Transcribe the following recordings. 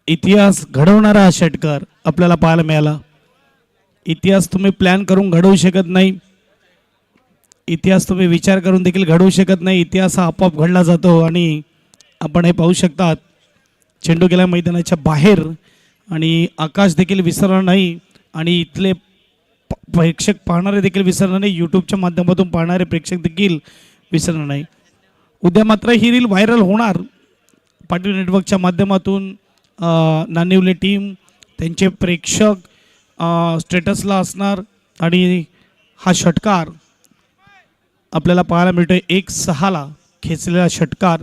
इतिहास घडवणारा हा षटकार आपल्याला पाहायला मिळाला. इतिहास तुम्ही प्लॅन करून घडवू शकत नाही, इतिहास तुम्ही विचार करून देखील घडवू शकत नाही. इतिहास हा आपोआप घडला जातो आणि आपण हे पाहू शकतात चेंडू गेला मैदानाच्या बाहेर आणि आकाश देखील विसरणार नाही आणि इथले प्रेक्षक पाहणारे देखील विसरणार नाही, यूट्यूबच्या माध्यमातून पाहणारे प्रेक्षक देखील विसरणार नाही. उद्या मात्र ही रील व्हायरल होणार पाटील नेटवर्कच्या माध्यमातून. नानिवले टीम त्यांचे प्रेक्षक स्टेटसला असणार आणि हा षटकार आपल्याला पाहायला मिळतोय 1-6 खेचलेला षटकार.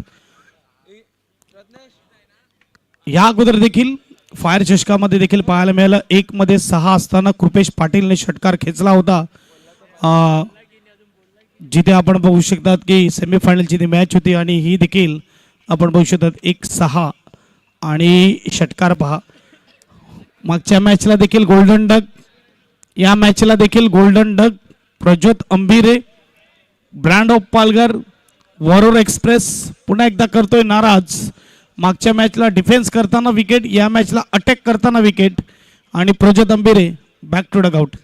या अगोदर देखील फायर चषकामध्ये देखील पाहायला मिळालं 1-6 असताना कृपेश पाटीलने षटकार खेचला होता. जिथे आपण बघू शकतात की सेमीफायनलची ती मॅच होती आणि ही देखील आपण बघू शकतात 1-6 आणि षटकार पहा. मागच्या मॅचला देखील गोल्डन डक, या मॅचला देखील golden duck. Prajyot Ambire, brand of Palghar, Warora express पुन्हा एकदा करतोय नाराज. मागच्या मॅचला डिफेन्स करताना विकेट, या मॅचला अटॅक करताना विकेट आणि प्रज्योत अंबिरे बॅक टू डगआउट.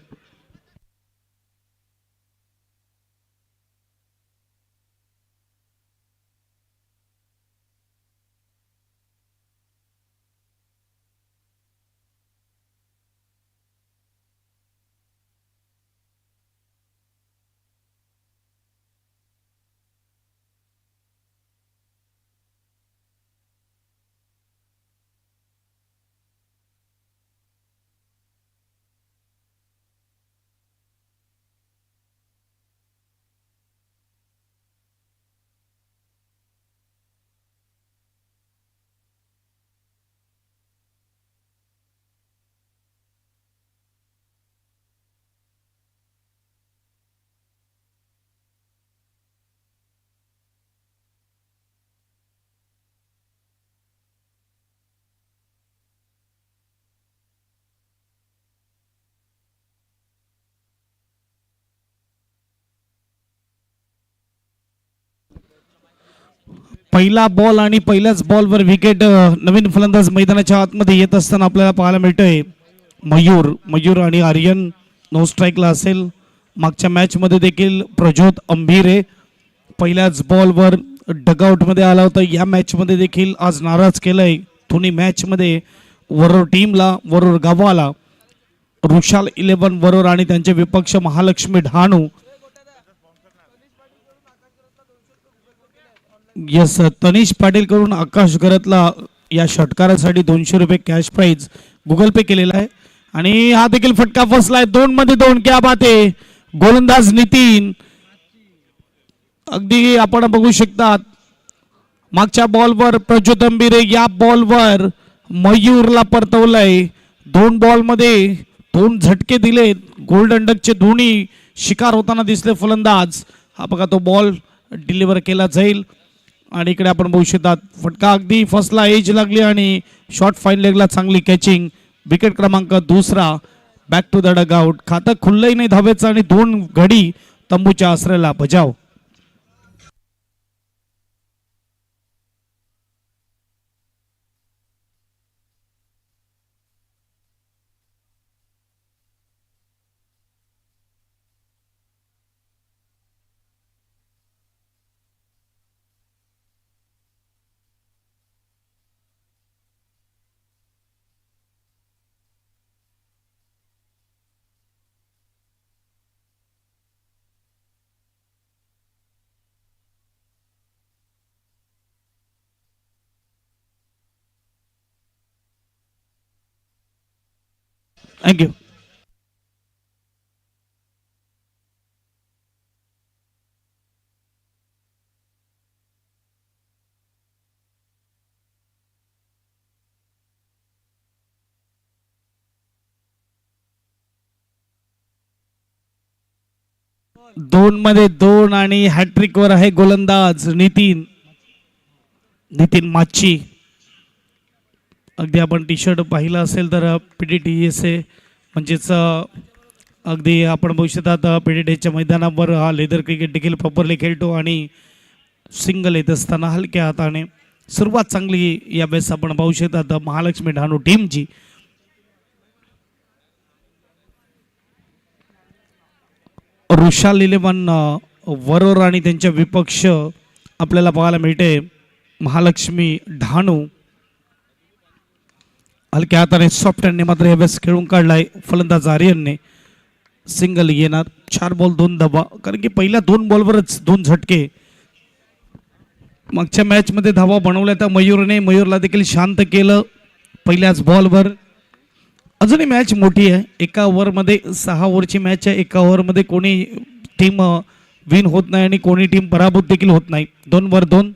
पहिला बॉल आणि पहिल्याच बॉलवर विकेट. नवीन फलंदाज मैदानाच्या आतमध्ये येत असताना आपल्याला पाहायला मिळतंय मयूर आणि आर्यन नो स्ट्राईकला असेल. मागच्या मॅचमध्ये देखील प्रज्योत अंबिरे पहिल्याच बॉलवर डगआउटमध्ये आला होता. या मॅचमध्ये देखील आज नाराज केलंय दोन्ही मॅचमध्ये वरोर टीमला, वरोर गावाला. रुशाल 11 वरोर आणि त्यांचे विपक्ष महालक्ष्मी डहाणू. यस, तनिष पाटील कडून आकाश गरतला या षटकारासाठी 200 रुपये कॅश प्राइज गुगल पे केलेला आहे आणि हा देखील फटका फसलाय. 2 मध्ये 2. क्या बात आहे. गोलंदाज नितीन, अगदी आपण बघू शकतात मागच्या बॉलवर प्रज्योत अंबिरे, या बॉलवर मयूरला परतवलंय. 2 बॉलमध्ये 2 झटके दिले. गोल्डन डकचे दोन्ही शिकार होताना दिसले फलंदाज. हा बघा तो बॉल डिलिव्हर केला जाईल आणि इकडे आपण बघू शकतात फटका अगदी फसला, एज लागली आणि शॉर्ट फाईन लेगला चांगली कॅचिंग. विकेट क्रमांक 2 बॅक टू द डगआउट. खातं खुललंही नाही धावेचं आणि 2 गडी तंबूच्या आसऱ्याला बजाव. थँक्यू. दोन मध्ये 2 आणि हॅट्रिक वर आहे गोलंदाज नितीन माची. अगदी आपण टी शर्ट पाहिलं असेल तर PTTSA म्हणजेच अगदी आपण बघू शकतात PTTच्या मैदानावर हा लेदर क्रिकेट देखील प्रॉपरली खेळतो आणि सिंगल येत असताना हलक्या हाताने सुरुवात चांगली यावेळेस आपण पाहू शकतात महालक्ष्मी डहाणू टीमची. ऋषाल इलेव्हन वरोर आणि त्यांच्या विपक्ष आपल्याला पाहायला मिळते महालक्ष्मी डहाणू. हलक्या हाताने सॉफ्ट हँडने मात्र यावेळेस खेळून काढलाय फलंदाज आर्यनने. सिंगल येणार. 4 बॉल 2 धावा, कारण की पहिल्या 2 बॉलवरच 2 झटके. मागच्या मॅच मध्ये धावा बनवल्या त्या मयूरला देखील शांत केलं पहिल्याच बॉलवर. अजूनही मॅच मोठी आहे. एका ओव्हरमध्ये 6 ओव्हरची मॅच आहे. एका ओव्हरमध्ये कोणी टीम विन होत नाही आणि कोणी टीम पराभूत देखील होत नाही. 2 वर 2.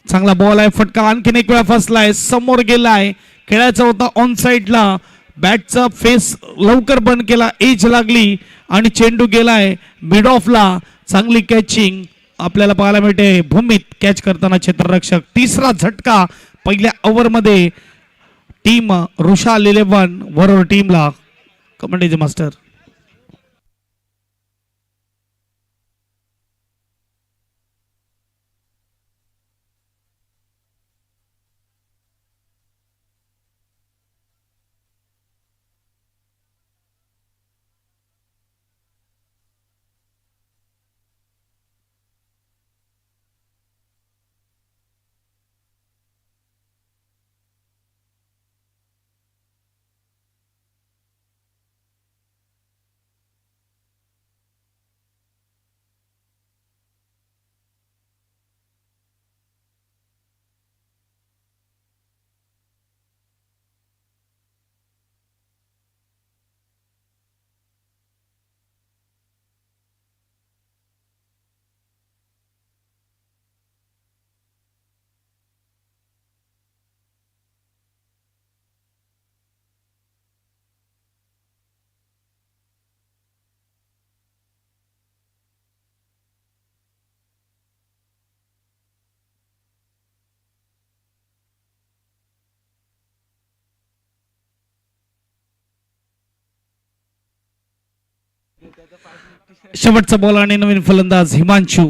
चांगला बॉल आहे. फटका आणखीन एक वेळा फसलाय, समोर गेलाय. खेळायचा होता ऑन साइडला. बॅटचा फेस लवकर बंद केला, एज लागली आणि चेंडू गेलाय मिड ऑफला. चांगली कॅचिंग आपल्याला पाहायला मिळते. भूमीत कॅच करताना क्षेत्ररक्षक. तिसरा झटका पहिल्या ओव्हरमध्ये टीम ऋषाल इलेव्हन वरोर टीमला. कमेंटेचे मास्टर. शेवटचा बॉल आणि नवीन फलंदाज हिमांशू.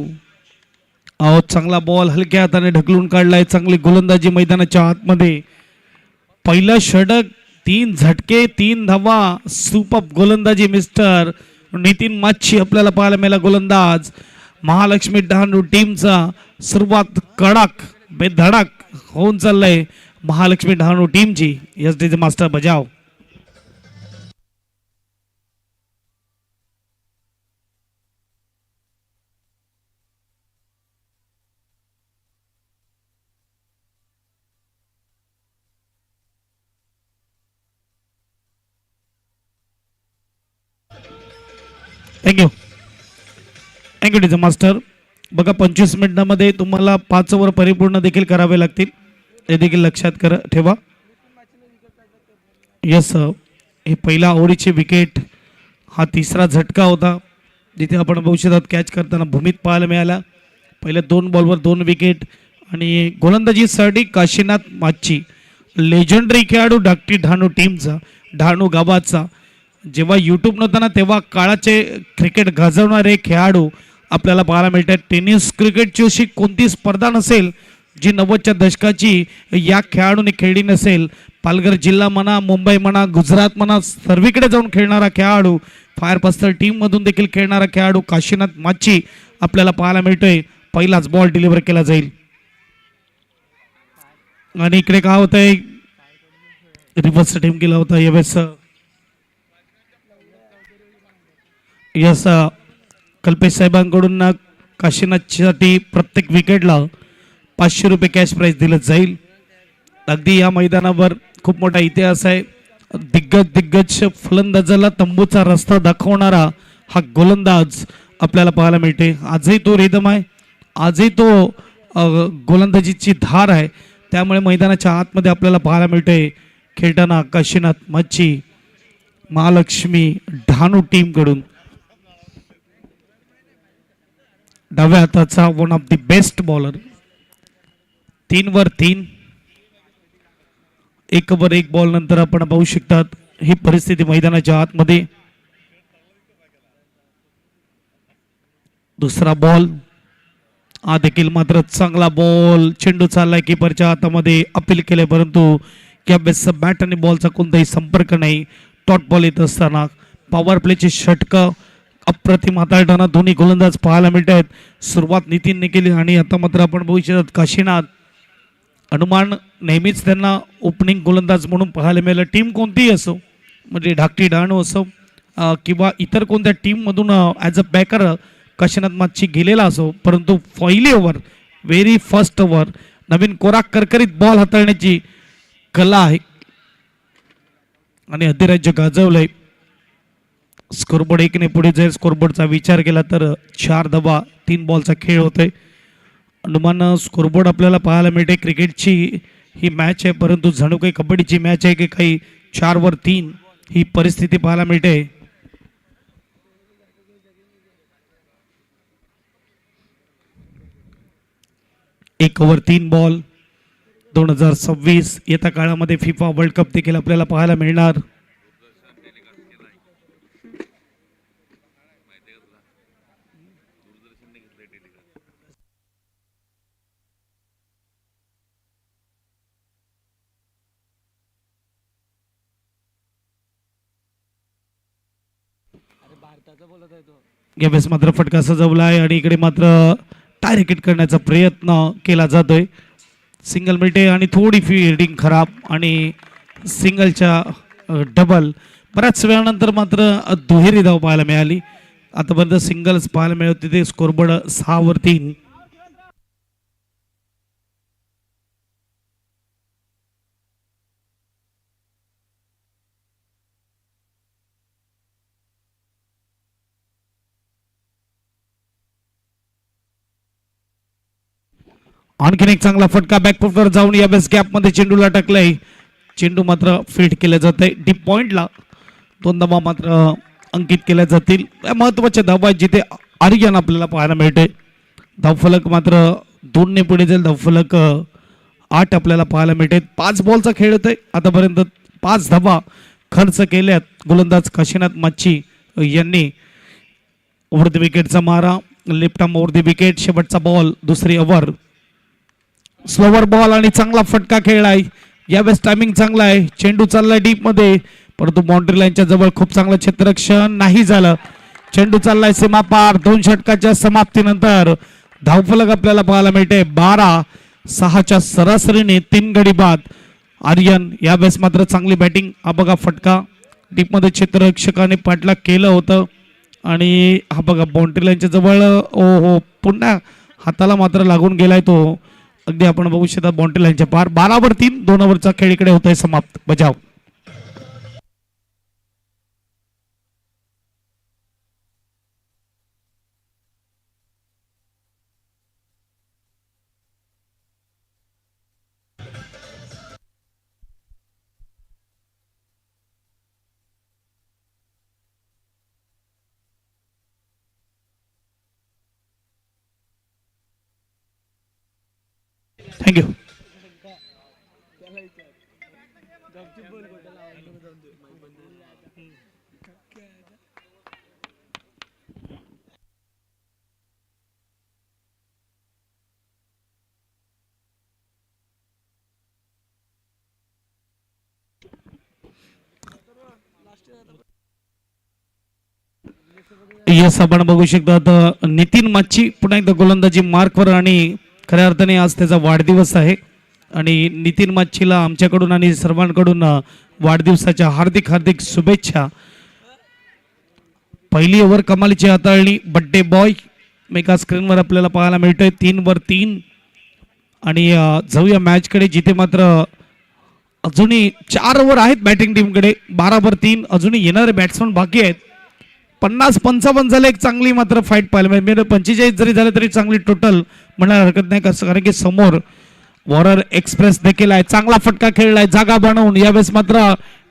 चांगला बॉल हलक्या हाताने ढकलून काढलाय. चांगली गोलंदाजी मैदानाच्या आतमध्ये. पहिलं षटक, 3 झटके, 3 धावा. सुपर गोलंदाजी मिस्टर नितीन माच्छी आपल्याला पाहायला मिळाला गोलंदाज. महालक्ष्मी डहाणू टीमचा सुरुवात कडक बेधडक होऊन चाललंय महालक्ष्मी डहाणू टीमची. एस डी मास्टर बजाव. Thank you thank you teacher master. बघा 25 मिनिटांमध्ये तुम्हाला 5 ओव्हर परिपूर्ण देखील करावे लागतील, हे देखील लक्षात करा ठेवा. यस, हे पहिला ओव्हरची विकेट. हा तिसरा झटका होता जिथे आपण बघू शकतात कॅच करताना भूमीत पाहायला मिळाला. पहिल्या 2 बॉलवर 2 विकेट. आणि गोलंदाजीसाठी काशीनाथ माच्छी, लेजंडरी खेळाडू धाकटी डहाणू टीमचा, डहाणू गावाचा. जेव्हा यूट्यूब नव्हता ना तेव्हा काळाचे क्रिकेट गाजवणारे खेळाडू आपल्याला पाहायला मिळतात. टेनिस क्रिकेटची अशी कोणती स्पर्धा नसेल जी 90च्या दशकाची या खेळाडूने खेळली नसेल. पालघर जिल्हा म्हणा, मुंबई म्हणा, गुजरात म्हणा, सर्वीकडे जाऊन खेळणारा खेळाडू, फायर पस्तर टीममधून देखील खेळणारा खेळाडू काशीनाथ माच्छी आपल्याला पाहायला मिळतोय. पहिलाच बॉल डिलिव्हर केला जाईल. आणि इकडे काय होतंय, रिव्हर्स टीम केला होता यावेळेस. यस, कल्पेश साहेबांकडून काशीनाथसाठी प्रत्येक विकेटला 500 रुपये कॅश प्राईज दिलं जाईल. अगदी या मैदानावर खूप मोठा इतिहास आहे. दिग्गज फलंदाजाला तंबूचा रस्ता दाखवणारा हा गोलंदाज आपल्याला पाहायला मिळते. आजही तो रिदम आहे, आजही तो गोलंदाजीची धार आहे. त्यामुळे मैदानाच्या आतमध्ये आपल्याला पाहायला मिळते खेळताना काशीनाथ माच्छी महालक्ष्मी डहाणू टीम कडून. डाव्या हाताचा one of the best bowler. 3 वर 3, 1 वर 1 बॉल नंतर आपण पाहू शकतात ही परिस्थिती मैदानाच्या आतमध्ये. दुसरा बॉल हा देखील मात्र चांगला बॉल, चेंडू चाललाय कीपरच्या हातामध्ये, अपील केले परंतु या बॅट आणि बॉलचा कोणताही संपर्क नाही. टॉट बॉल येत असताना पॉवर प्लेचे षटकं अप्रतिम हाताळताना दोन्ही गोलंदाज पाहायला मिळत आहेत. सुरुवात नितीनने केली आणि आता मात्र आपण बघू शकतात काशीनाथ. अनुमान नेहमीच त्यांना ओपनिंग गोलंदाज म्हणून पाहायला मिळालं. टीम कोणतीही असो, म्हणजे धाकटी डहाणू असो किंवा इतर कोणत्या टीममधून ॲज अ बॅकर काशीनाथ मागची गेलेला असो, परंतु पहिली ओव्हर, व्हेरी फर्स्ट ओव्हर, नवीन कोराक करकरीत बॉल हाताळण्याची कला आहे आणि अधिराज्य गाजवलंय. स्कोरबोर्ड 1ने पुढे जाईल. स्कोरबोर्डचा विचार केला तर 4 धावा 3 बॉलचा खेळ होतोय. अनुमान स्कोरबोर्ड आपल्याला पाहायला मिळते. क्रिकेटची ही मॅच आहे, परंतु जणू काही कबड्डीची मॅच आहे की काही 4वर 3 ही परिस्थिती पाहायला मिळते. एक ओव्हर 3 बॉल. 2026 येत्या काळामध्ये फिफा वर्ल्ड कप देखील आपल्याला पाहायला मिळणार. यावेळेस मात्र फटका सजवला आहे आणि इकडे मात्र टाय रेकेट करण्याचा प्रयत्न केला जातोय. सिंगल मिळते आणि थोडी फिल्डिंग खराब आणि सिंगलच्या डबल. बऱ्याच वेळानंतर मात्र दुहेरी धाव पाहायला मिळाली. आतापर्यंत सिंगल्स पाहायला मिळत होते. स्कोरबोर्ड 6वर 3. आणखीन एक चांगला फटका बॅकफुटवर जाऊन या बेस गॅप मध्ये चेंडूला टाकलाय. चेंडू मात्र फील्ड केला जात आहे डीप पॉइंटला. 2 धावा मात्र अंकित केल्या जातील. महत्वाच्या धावा जिथे आर्यन आपल्याला पाहायला मिळते. धावफलक मात्र 2ने पुढे जाईल. धावफलक 8 आपल्याला पाहायला मिळते. 5 बॉलचा खेळ होतोय. आतापर्यंत 5 धावा खर्च केल्यात गोलंदाज काशीनाथ माची यांनी. ओव्हर द विकेटचा मारा, left arm over the wicket. शेवटचा बॉल, दुसरी ओव्हर. स्लोवर बॉल आणि चांगला फटका खेळलाय. यावेळेस टायमिंग चांगला आहे. चेंडू चाललाय डीप मध्ये, परंतु बाउंड्री लाईनच्या जवळ खूप चांगलं क्षेत्ररक्षण नाही झालं. चेंडू चाललाय सीमापार. 2 षटकाच्या समाप्तीनंतर धावफलक आपल्याला पाहायला मिळते 12-6च्या सरासरीने 3 गडी बाद. आर्यन यावेळेस मात्र चांगली बॅटिंग. हा बघा फटका डीप मध्ये क्षेत्ररक्षकाने पाठलाग केलं होतं आणि हा बघा बाउंड्री लाईनच्या जवळ. ओ हो, पुन्हा हाताला मात्र लागून गेलाय तो. अगदी आपण बघू शकता बाउंड्री लाईनच्या पार. 12वर 3. 2 ओव्हरचा खेळ इकडे होतोय समाप्त. बजाव. थँक्यू. यस, आपण बघू शकता नितीन माची पुन्हा एकदा गोलंदाजी मार्कवर आणि खऱ्या अर्थाने आज त्याचा वाढदिवस आहे आणि नितीन माचीला आमच्याकडून आणि सर्वांकडून वाढदिवसाच्या हार्दिक हार्दिक शुभेच्छा. पहिली ओव्हर कमालीची हाताळणी. बड्डे बॉय मेगा स्क्रीनवर आपल्याला पाहायला मिळतोय. 3वर 3 आणि जाऊया मॅचकडे जिथे मात्र अजूनही 4 ओव्हर आहेत बॅटिंग टीमकडे. 12वर 3 अजूनही येणारे बॅट्समन बाकी आहेत. 50-55 झाले. एक चांगली मात्र फाईट पाहायला मिळेल. 45 जरी झाले तरी चांगली टोटल म्हणायला हरकत नाही, कारण की समोर वॉरर एक्सप्रेस देखील आहे. चांगला फटका खेळलाय जागा बनवून. यावेळेस मात्र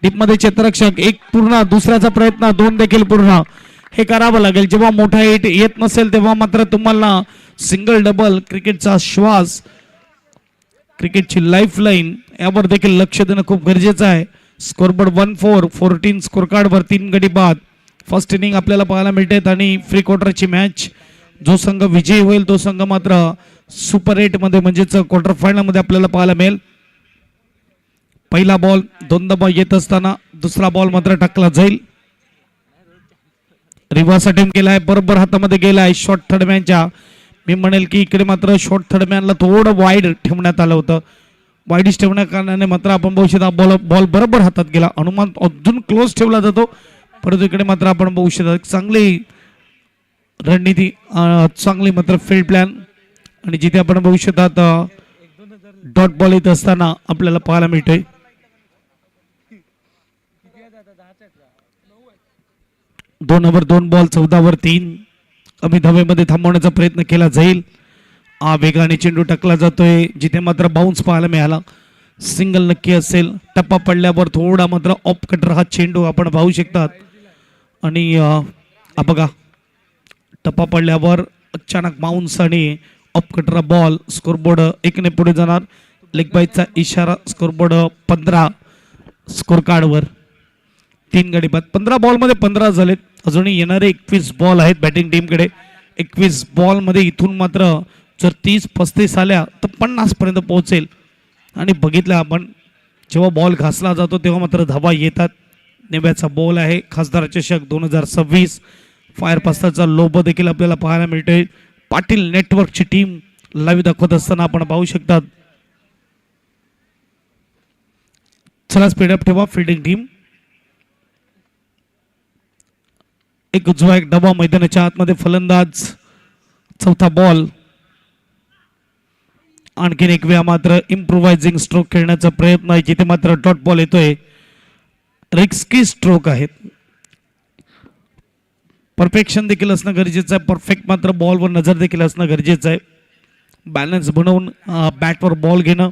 डीपमध्ये क्षेत्ररक्षक. एक पूर्ण, दुसऱ्याचा प्रयत्न 2 देखील पूर्ण. हे करावं लागेल. जेव्हा मोठा हिट येत नसेल तेव्हा मात्र तुम्हाला सिंगल डबल, क्रिकेटचा श्वास, क्रिकेटची लाईफ लाईन यावर देखील लक्ष देणं खूप गरजेचं आहे. स्कोरबोर्ड 1-4. 14 स्कोर कार्डवर 3 गडी बाद. फर्स्ट इनिंग आपल्याला पाहायला मिळते आणि फ्री क्वार्टरची मॅच जो संघ विजयी होईल तो संघ मात्र सुपर 8 मध्ये म्हणजेच क्वार्टर फायनल मध्ये आपल्याला पाहायला मिळेल. पहिला बॉल दोनदा बॉल येत असताना दुसरा बॉल मात्र टाकला जाईल. रिव्हर्स अटेम्प्ट केलाय, बरोबर हातामध्ये गेलाय शॉर्ट थर्डमॅनच्या. मी म्हणेल की इकडे मात्र शॉर्ट थर्डमॅनला थोडं वाईड ठेवण्यात आलं होतं. वाईडिश ठेवण्या कारणाने मात्र आपण बघू शकता बॉल बरोबर हातात गेला. अनुमान अजून क्लोज ठेवला जातो, परंतु इकडे मात्र आपण बघू शकता चांगली रणनीती, चांगली मात्र फील्ड प्लॅन. आणि जिथे आपण बघू शकतात डॉट बॉल येत असताना आपल्याला पाहायला मिळतोय. दोन ओव्हर 2 बॉल 14 वर 3 कमी धावेमध्ये थांबवण्याचा प्रयत्न केला जाईल. वेगाने चेंडू टाकला जातोय, जिथे मात्र बाउन्स पाहायला मिळाला. सिंगल नक्की असेल. टप्पा पडल्यावर थोडा मात्र ऑफ कटर हा चेंडू आपण पाहू शकतात. आणि बघा टप्पा पडल्यावर अचानक बाउन्स आणि ऑफ कटर बॉल. स्कोरबोर्ड 1 ने पुढे जाणार. लेग बाईचा इशारा. स्कोरबोर्ड 15 स्कोर कार्डवर 3 गडी बाद. 15 बॉलमध्ये 15 झालेत. अजूनही येणारे 21 बॉल आहेत बॅटिंग टीमकडे. 21 बॉलमध्ये इथून मात्र जर 30-35 आल्या तर 50 पर्यंत पोहोचेल. आणि बघितलं आपण जेव्हा बॉल घासला जातो तेव्हा मात्र धावा येतात. नेव्याचा बॉल आहे. खासदार चषक 2026 फायर पास्ताचा लोबो देखील आपल्याला पाहायला मिळतोय. पाटील नेटवर्कची टीम लाईव्ह दाखवत असताना आपण पाहू शकतात. चला स्पीडअप ठेवा फिल्डिंग टीम. एक उजवा एक डबा मैदानाच्या आतमध्ये फलंदाज. चौथा बॉल. आणखीन एक वेळा मात्र इम्प्रोव्हायझिंग स्ट्रोक खेळण्याचा प्रयत्न आहे, जिथे मात्र डॉट बॉल येतोय. रिस्की स्ट्रोक आहेत. परफेक्शन देखील असणं गरजेचं आहे. परफेक्ट मात्र बॉलवर नजर देखील असणं गरजेचं आहे. बॅलन्स बनवून बॅटवर बॉल घेणं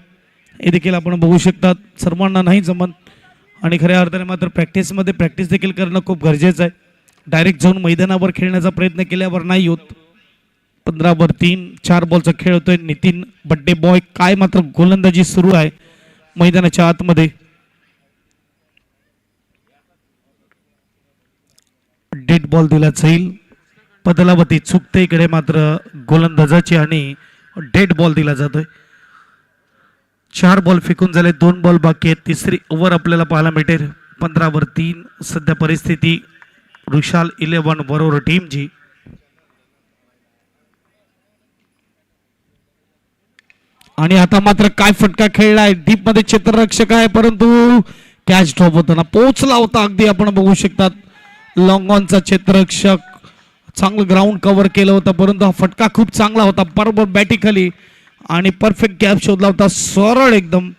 हे देखील आपण बघू शकतात. सर्वांना नाही जमत आणि खऱ्या अर्थाने मात्र प्रॅक्टिसमध्ये प्रॅक्टिस देखील करणं खूप गरजेचं आहे. डायरेक्ट जाऊन मैदानावर खेळण्याचा प्रयत्न केल्यावर नाही होत. 15 वर 3 4 बॉलचा खेळ होतोय. नितीन बड्डे बॉय काय मात्र गोलंदाजी सुरू आहे मैदानाच्या आतमध्ये. डेड बॉल दिला जाईल. बदलावती चुकते इकडे मात्र गोलंदाजाची आणि डेड बॉल दिला जातोय. 4 बॉल फेकून झाले. 2 बॉल बाकी आहेत. तिसरी ओव्हर आपल्याला पाहायला मिळेल. 15 वर 3 सध्या परिस्थिती रुशाल 11 बरोबर टीमची. आणि आता मात्र काय फटका खेळलाय. डीप मध्ये क्षेत्ररक्षक आहे, परंतु कॅच ड्रॉप होताना पोहोचला होता. अगदी आपण बघू शकतात लॉंग ऑनचा क्षेत्ररक्षक चांगलं ग्राउंड कव्हर केलं होतं, परंतु हा फटका खूप चांगला होता. बरोबर बॅटी खाली आणि परफेक्ट गॅप शोधला होता. सरळ एकदम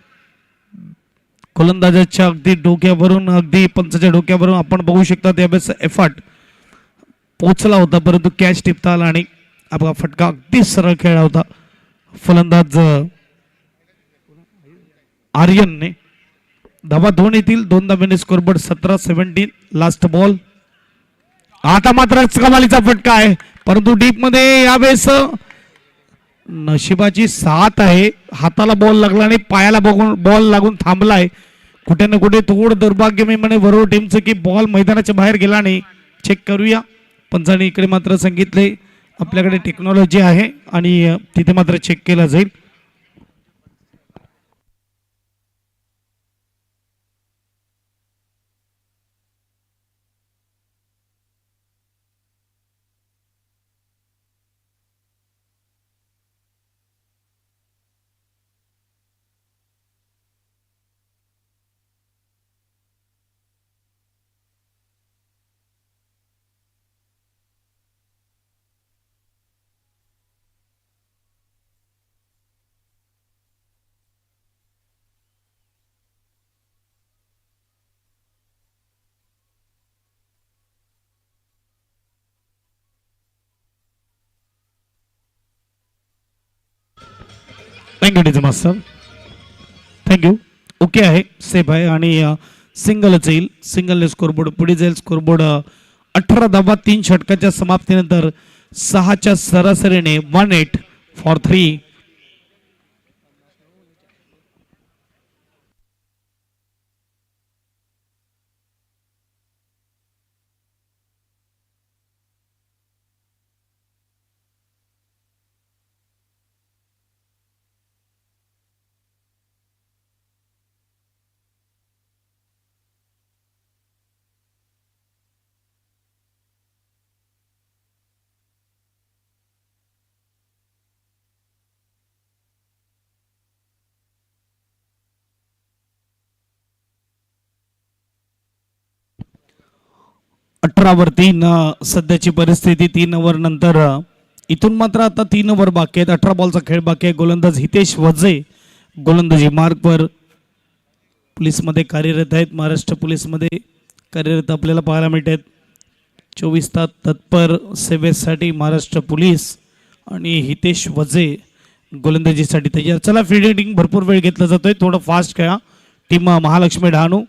गोलंदाजाच्या अगदी डोक्यावरून, अगदी पंचाच्या डोक्यावरून आपण बघू शकता त्यावेळेस एफर्ट पोहोचला होता, परंतु कॅच टिपता आला आणि आपला फटका अगदी सरळ खेळला होता. फलंदाज आर्यनने. धावा 2 येतील. 2 धाब्याने स्कोरबोर्ड 17-17. Last ball. आता मात्र कमालीचा फटका आहे, परंतु डीप मध्ये यावेळेस नशिबाची साथ आहे. हाताला बॉल लागला आणि पायाला बघून बॉल लागून थांबलाय. कुठे ना कुठे थोडं दुर्भाग्य मी म्हणे बरोबर टीमचं की बॉल मैदानाच्या बाहेर गेला नाही. चेक करूया. पंचाने इकडे मात्र सांगितले आपल्याकडे टेक्नॉलॉजी आहे आणि तिथे मात्र चेक केला जाईल. Thank you master. थँक्यू. ओके आहे, सेफ आहे आणि सिंगलच येईल. सिंगलने स्कोरबोर्ड पुढे जाईल. स्कोरबोर्ड 18 धावा 3 षटकाच्या समाप्तीनंतर 6च्या सरासरीने 1-8 फॉर 3. 18 वर 3 सध्याची परिस्थिती 3 ओव्हर नंतर इथून मात्र आता 3 ओव्हर बाकी आहेत. 18 बॉलचा खेळ बाकी आहे. गोलंदाज हितेश वजे गोलंदाजी मार्कवर पोलीसमध्ये कार्यरत आहेत. महाराष्ट्र पोलीसमध्ये कार्यरत आपल्याला पाहायला मिळतात. 24 तास तत्पर सेवेसाठी महाराष्ट्र पोलीस आणि हितेश वजे गोलंदाजीसाठी तयार. चला फिल्डिंग भरपूर वेळ घेतला जातोय. थोडं फास्ट खेळा टीम महालक्ष्मी डहाणू.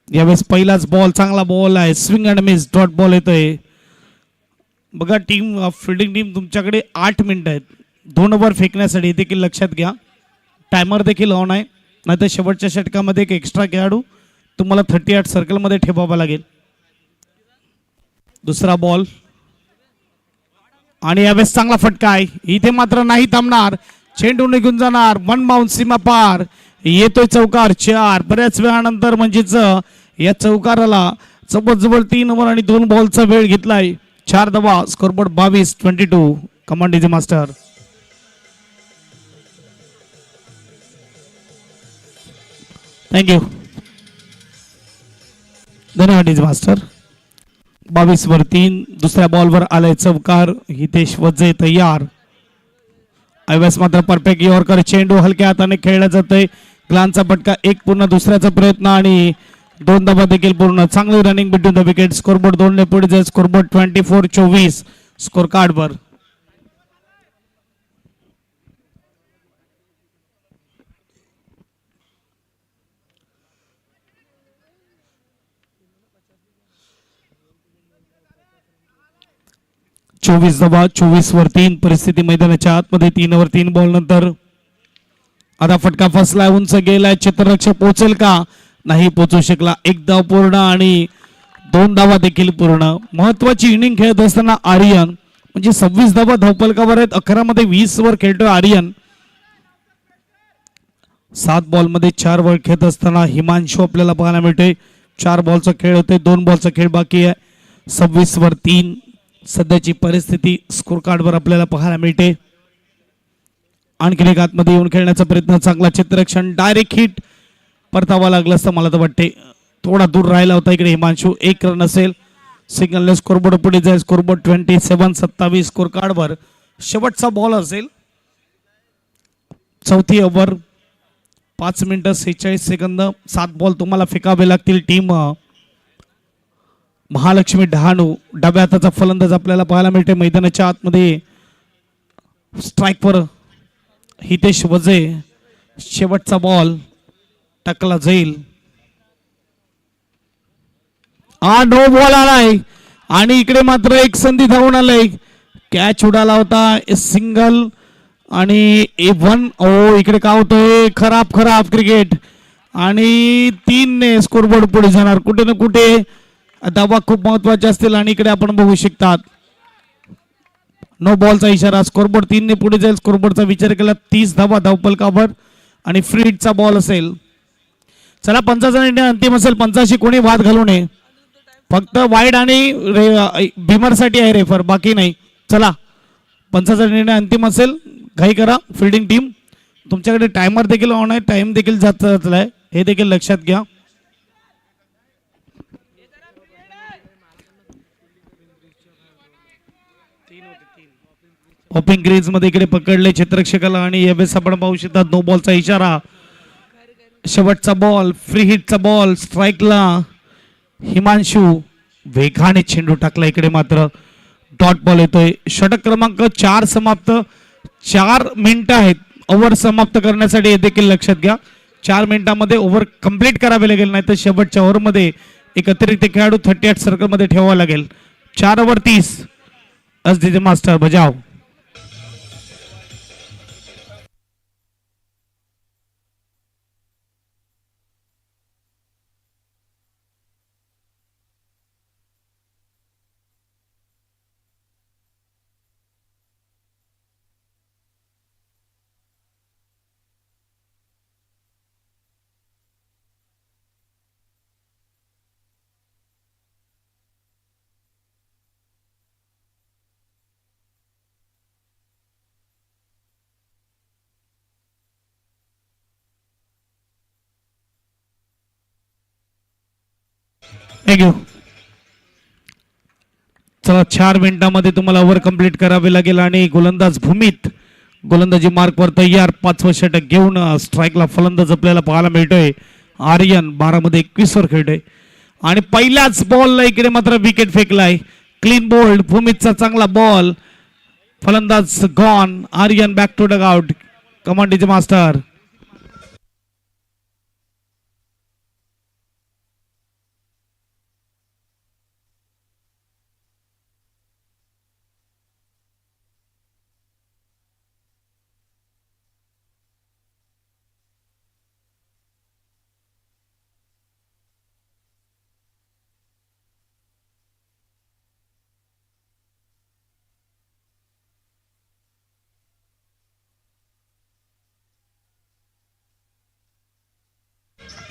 यावेळेस पहिलाच बॉल चांगला बॉल आहे. Swing and miss dot ball येतोय. बघा टीम फिल्डिंग टीम तुमच्याकडे 8 मिनिटं आहेत 2 ओव्हर फेकण्यासाठी. देखील लक्षात घ्या. टायमर देखील ऑन आहे. नाहीतर शेवटच्या षटकामध्ये एक एक्स्ट्रा खेळाडू तुम्हाला 38 सर्कलमध्ये ठेवावा लागेल. दुसरा बॉल आणि यावेळेस चांगला फटका आहे. इथे मात्र नाही थांबणार. चेंडू निघून जाणार. 1 बाउंस सीमा पार. येतोय चौकार 4. बऱ्याच वेळानंतर म्हणजेच या चौकाराला जवळ 3 ओव्हर आणि 2 बॉलचा वेळ घेतलाय. 4 धावा. Scoreboard 22-22. Command is master. Thank you. धन्यवाद इज मास्टर. 22 वर 3. दुसऱ्या बॉलवर आलाय चौकार. हितेश वजे तयार. यावेळेस मात्र परफेक्ट यॉर्कर. चेंडू हलक्या हाताने खेळला जातोय. ग्लानचा फटका. एक पूर्ण. दुसऱ्याचा प्रयत्न आणि 2 धावा देखील पूर्ण. चांगली running between the wicket. Scoreboard 2 ने पुढे जाईल. स्कोरबोर्ड 24-24 स्कोर कार्डवर. चोवीस धावा. 24 वर 3 परिस्थिती मैदानाच्या आतमध्ये. 3 ओव्हर 3 बॉल नंतर आता फटका फसलाय. उंच गेलाय. क्षेत्ररक्षक पोहोचेल का? नाही पोहोचू शकला. 1 धाव पूर्ण आणि 2 धावा देखील पूर्ण. महत्वाची इनिंग खेळत असताना आर्यन म्हणजे 26 धावा धावफलकावर आहेत. 11 मध्ये 20 वर खेळतोय आर्यन. 7 बॉलमध्ये 4 वर खेळत असताना हिमांशू आपल्याला पाहायला मिळतोय. 4 बॉलचा खेळ होते. 2 बॉलचा खेळ बाकी आहे. 26 वर 3 सध्याची परिस्थिती स्कोर कार्डवर आपल्याला पाहायला मिळते. आणखीन एक आतमध्ये येऊन खेळण्याचा प्रयत्न. चांगला क्षेत्ररक्षण. Direct hit. परतावा लागला असता मला तर वाटते. थोडा दूर राहिला होता इकडे हिमांशू. 1 रन असेल. सिग्नल स्कोरबोर्ड पुढे जाईल. स्कोरबोर्ड 27-27 स्कोर कार्डवर. शेवटचा बॉल असेल. चौथी ओव्हर 5 मिनिटं 46 सेकंद. 7 बॉल तुम्हाला फेकावे लागतील. टीम महालक्ष्मी डहाणू. डाव्या हाताचा फलंदाज आपल्याला पाहायला मिळते. मैदानाच्या आतमध्ये स्ट्राईकवर हितेश वजे. शेवटचा बॉल टाकला जाईल. नो बॉल आलाय आणि इकडे मात्र एक संधी धावून आलाय. कॅच उडाला होता. सिंगल आणि 1. ओ इकडे काय होतोय. खराब क्रिकेट आणि 3 ने स्कोरबोर्ड पुढे जाणार. कुठे ना कुठे धावा खूप महत्वाचे असतील आणि इकडे आपण बघू शकतात नो बॉलचा इशारा. स्कोरबोर्ड 3 ने पुढे जाईल. स्कोरबोर्डचा विचार केला 30 धावा धावफलकावर आणि फ्री हिटचा बॉल असेल. चला पंचाचा निर्णय अंतिम असेल. पंचाशी कोणी वाद घालू नये. फक्त वाईड आणि भीमरसाठी आहे रेफर, बाकी नाही. चला पंचाचा निर्णय अंतिम असेल. घाई करा फिल्डिंग टीम. तुमच्याकडे टायमर देखील ऑन आहे. टाइम देखील जातलाय हे देखील लक्षात घ्या. ओपनिंग क्रीज मध्ये इकडे पकडले क्षेत्ररक्षकाला आणि यावेळेस आपण पाहू शकता नो बॉलचा इशारा. शेवटचा बॉल फ्री हिटचा बॉल. स्ट्राईकला हिमांशू वेगाने चेंडू टाकला. इकडे मात्र डॉट बॉल येतोय. षटक क्रमांक 4 समाप्त. 4 मिनिटं आहेत ओव्हर समाप्त करण्यासाठी. हे देखील लक्षात घ्या. 4 मिनिटांमध्ये ओव्हर कंप्लीट करावे लागेल. नाही तर शेवटच्या ओव्हरमध्ये एक अतिरिक्त खेळाडू 38 सर्कलमध्ये ठेवावा लागेल. 4 ओव्हर 30. असदीचे मास्टर बजाव. थँक्यू. चला 4 मिनिटांमध्ये तुम्हाला ओव्हर कंप्लीट करावे लागेल आणि गोलंदाज भूमीत गोलंदाजी मार्कवर तयार. 5वं षटक घेऊन स्ट्राईकला फलंदाज आपल्याला पाहायला मिळतोय. आर्यन 12 मध्ये 21 वर खेळतोय आणि पहिल्याच बॉलला इकडे मात्र विकेट फेकलाय. क्लीन बोल्ड भूमीतचा चांगला बॉल. फलंदाज gone. Aryan back to dugout. Command is master.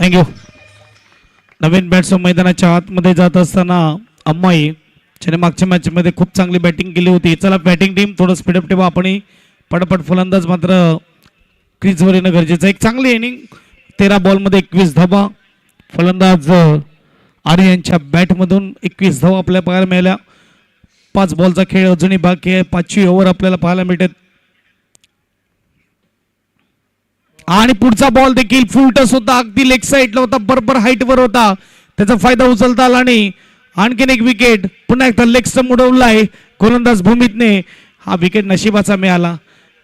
Thank you. नवीन बॅट्समन मैदानाच्या आतमध्ये जात असताना अम्माई ज्याने मागच्या मॅच मध्ये खूप चांगली बॅटिंग केली होती. चला बॅटिंग टीम थोडं स्पीडअप ठेवा. आपण पटपट फलंदाज मात्र क्रीजवर येणं गरजेचं. एक चांगली इनिंग. 13 बॉलमध्ये 21 धावा. फलंदाज आर्यनच्या बॅटमधून 21 धावा आपल्याला पाहायला मिळाल्या. 5 बॉलचा खेळ अजूनही बाकी आहे. 5वी ओव्हर आपल्याला पाहायला मिळते आणि पुढचा बॉल देखील फुल टच होता. अगदी लेग साईडला होता. बरोबर हाईटवर होता. त्याचा फायदा उचलता आला नाही. आणखीन एक विकेट. पुन्हा एकदा लेग स्टंप उडवलाय गोलंदाज भूमीतने. हा विकेट नशिबाचा मिळाला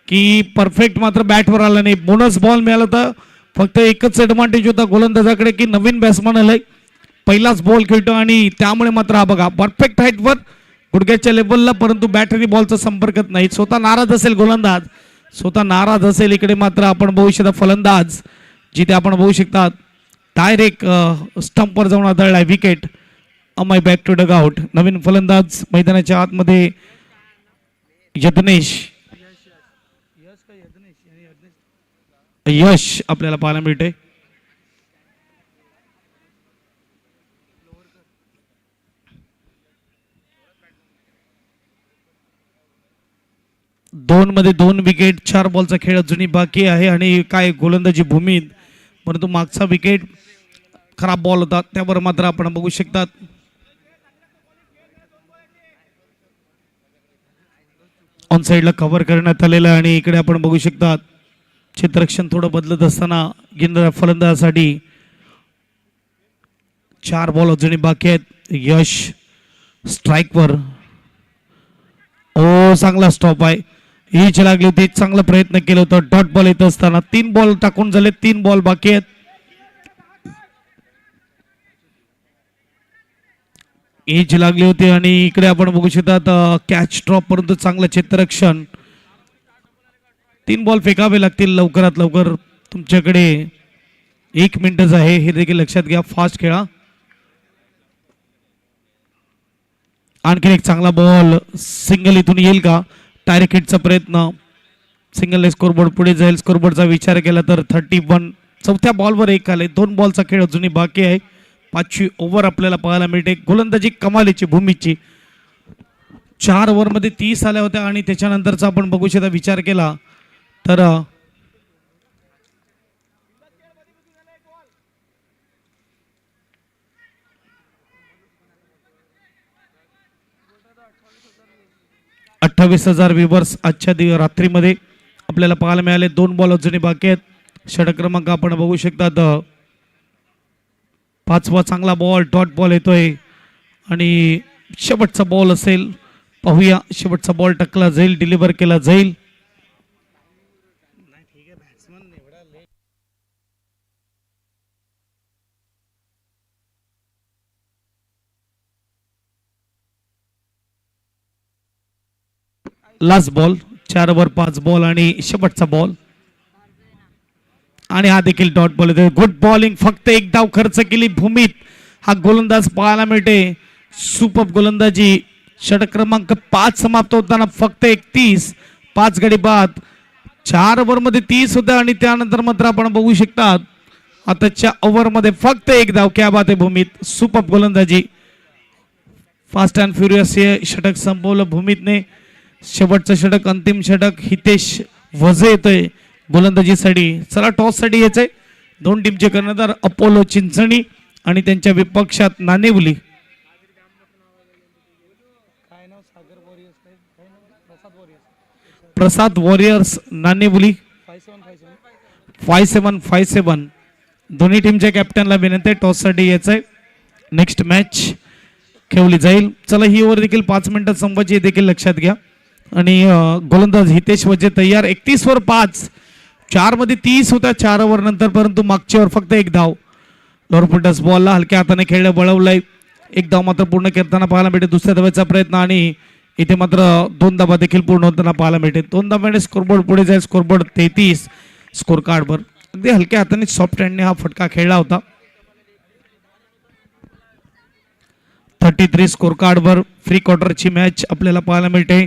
की परफेक्ट मात्र बॅटवर आला नाही. बोनस बॉल मिळाला तर फक्त एकच ॲडव्हान्टेज होता गोलंदाजाकडे की नवीन बॅट्समन आलाय. पहिलाच बॉल खेळतो आणि त्यामुळे मात्र हा बघा परफेक्ट हाईटवर गुडघ्याच्या लेवलला, परंतु बॅटरी बॉलचा संपर्क नाही. स्वतः नाराज असेल गोलंदाज. स्वतः नाराज असेल. इकडे मात्र आपण बघू शकता फलंदाज जिथे आपण बघू शकता डायरेक्ट स्टंपवर जाऊन आदळलाय. विकेट. अमाय बॅक टू डग आउट. नवीन फलंदाज मैदानाच्या आतमध्ये यज्ञेश यश आपल्याला पाहायला मिळते. दोन मध्ये 2 विकेट. 4 बॉलचा खेळ अजूनही बाकी आहे आणि काय गोलंदाजी भूमीत, परंतु मागचा विकेट खराब बॉल होता त्यावर मात्र आपण बघू शकतात ऑन साइडला कव्हर करण्यात आलेलं आहे. आणि इकडे आपण बघू शकता क्षेत्ररक्षण थोडं बदलत असताना गिरणाऱ्या फलंदाजासाठी 4 बॉल अजूनही बाकी आहेत. यश स्ट्राईकवर. ओ चांगला स्टॉप आहे. हीच लागली होती. चांगला प्रयत्न केला होता. डॉट बॉल येत असताना 3 बॉल टाकून झाले. 3 बॉल बाकी आहेत. एज लागली होती आणि इकडे आपण बघू शकतात कॅच ड्रॉप, परंतु चांगलं क्षेत्ररक्षण. 3 बॉल फेकावे लागतील लवकरात लवकर. तुमच्याकडे 1 मिनिटच आहे हे देखील लक्षात घ्या. फास्ट खेळा. आणखी एक चांगला बॉल. सिंगल इथून येईल का? डायरेक्ट हिटचा प्रयत्न. सिंगल स्कोरबोर्ड पुढे जाईल. स्कोरबोर्डचा विचार केला तर 31. चौथ्या बॉलवर 1 आले. 2 बॉलचा खेळ अजूनही बाकी आहे. 5वी ओव्हर आपल्याला पाहायला मिळते. गोलंदाजी कमालीची भूमीची. 4 ओव्हरमध्ये 30 आल्या होत्या आणि त्याच्यानंतरचा आपण बघू शकता विचार केला तर $28,000 व्ह्यूवर्स आजच्या रात्रीमध्ये आपल्याला पाहायला मिळाले. 2 बॉल अजूनही बाकी आहेत. षटक क्रमांक आपण बघू शकतात 5वा चांगला बॉल. डॉट बॉल येतोय आणि शेवटचा बॉल असेल. पाहूया शेवटचा बॉल टकला जाईल, डिलिव्हर केला जाईल. Last ball. 4 ओव्हर 5 बॉल आणि शेवटचा बॉल आणि हा देखील डॉट बॉल येतो. Good bowling. फक्त 1 धाव खर्च केली भूमीत. हा गोलंदाज पाहायला मिळते. सुपर गोलंदाजी. षटक क्रमांक 5 समाप्त होताना फक्त 31. 5 गडी बाद. 4 ओव्हरमध्ये 30 होत्या आणि त्यानंतर मात्र आपण बघू शकतात आताच्या ओव्हरमध्ये फक्त 1 धाव. क्या बात आहे भूमीत. सुपर गोलंदाजी. फास्ट अँड फ्युरियस हे षटक संपवलं भूमीतने. शेवटचं षटक अंतिम षटक. हितेश वजे येतोय गोलंदाजीसाठी. चला टॉस साठी यायचंय. 2 टीमचे कर्णधार अपोलो चिंचणी आणि त्यांच्या विपक्षात नाणेवली. प्रसाद वॉरियर्स नाणेवली 5757. दोन्ही टीमच्या कॅप्टनला विनंती आहे टॉससाठी यायचंय. नेक्स्ट मॅच खेळली जाईल. चला ही ओव्हर देखील 5 मिनिटात संपवायची देखील लक्षात घ्या. आणि गोलंदाज हितेश वजे तयार. 31 वर 5. 4 मध्ये 30 होत्या 4 ओव्हर नंतर, परंतु मागच्या ओव्हर फक्त एक धाव. लोअर बॉलला हलक्या हाताने खेळलं, बळवलंय. एक धाव मात्र पूर्ण करताना पाहायला मिळते. दुसऱ्या धावेचा प्रयत्न आणि इथे मात्र 2 धावा देखील पूर्ण होताना पाहायला मिळते. 2 धाव्याने स्कोरबोर्ड पुढे जाईल. स्कोरबोर्ड 33 स्कोर कार्डवर. अगदी हलक्या हाताने सॉफ्ट हँडने हा फटका खेळला होता. 33 स्कोर कार्डवर फ्री क्वार्टरची मॅच आपल्याला पाहायला मिळते.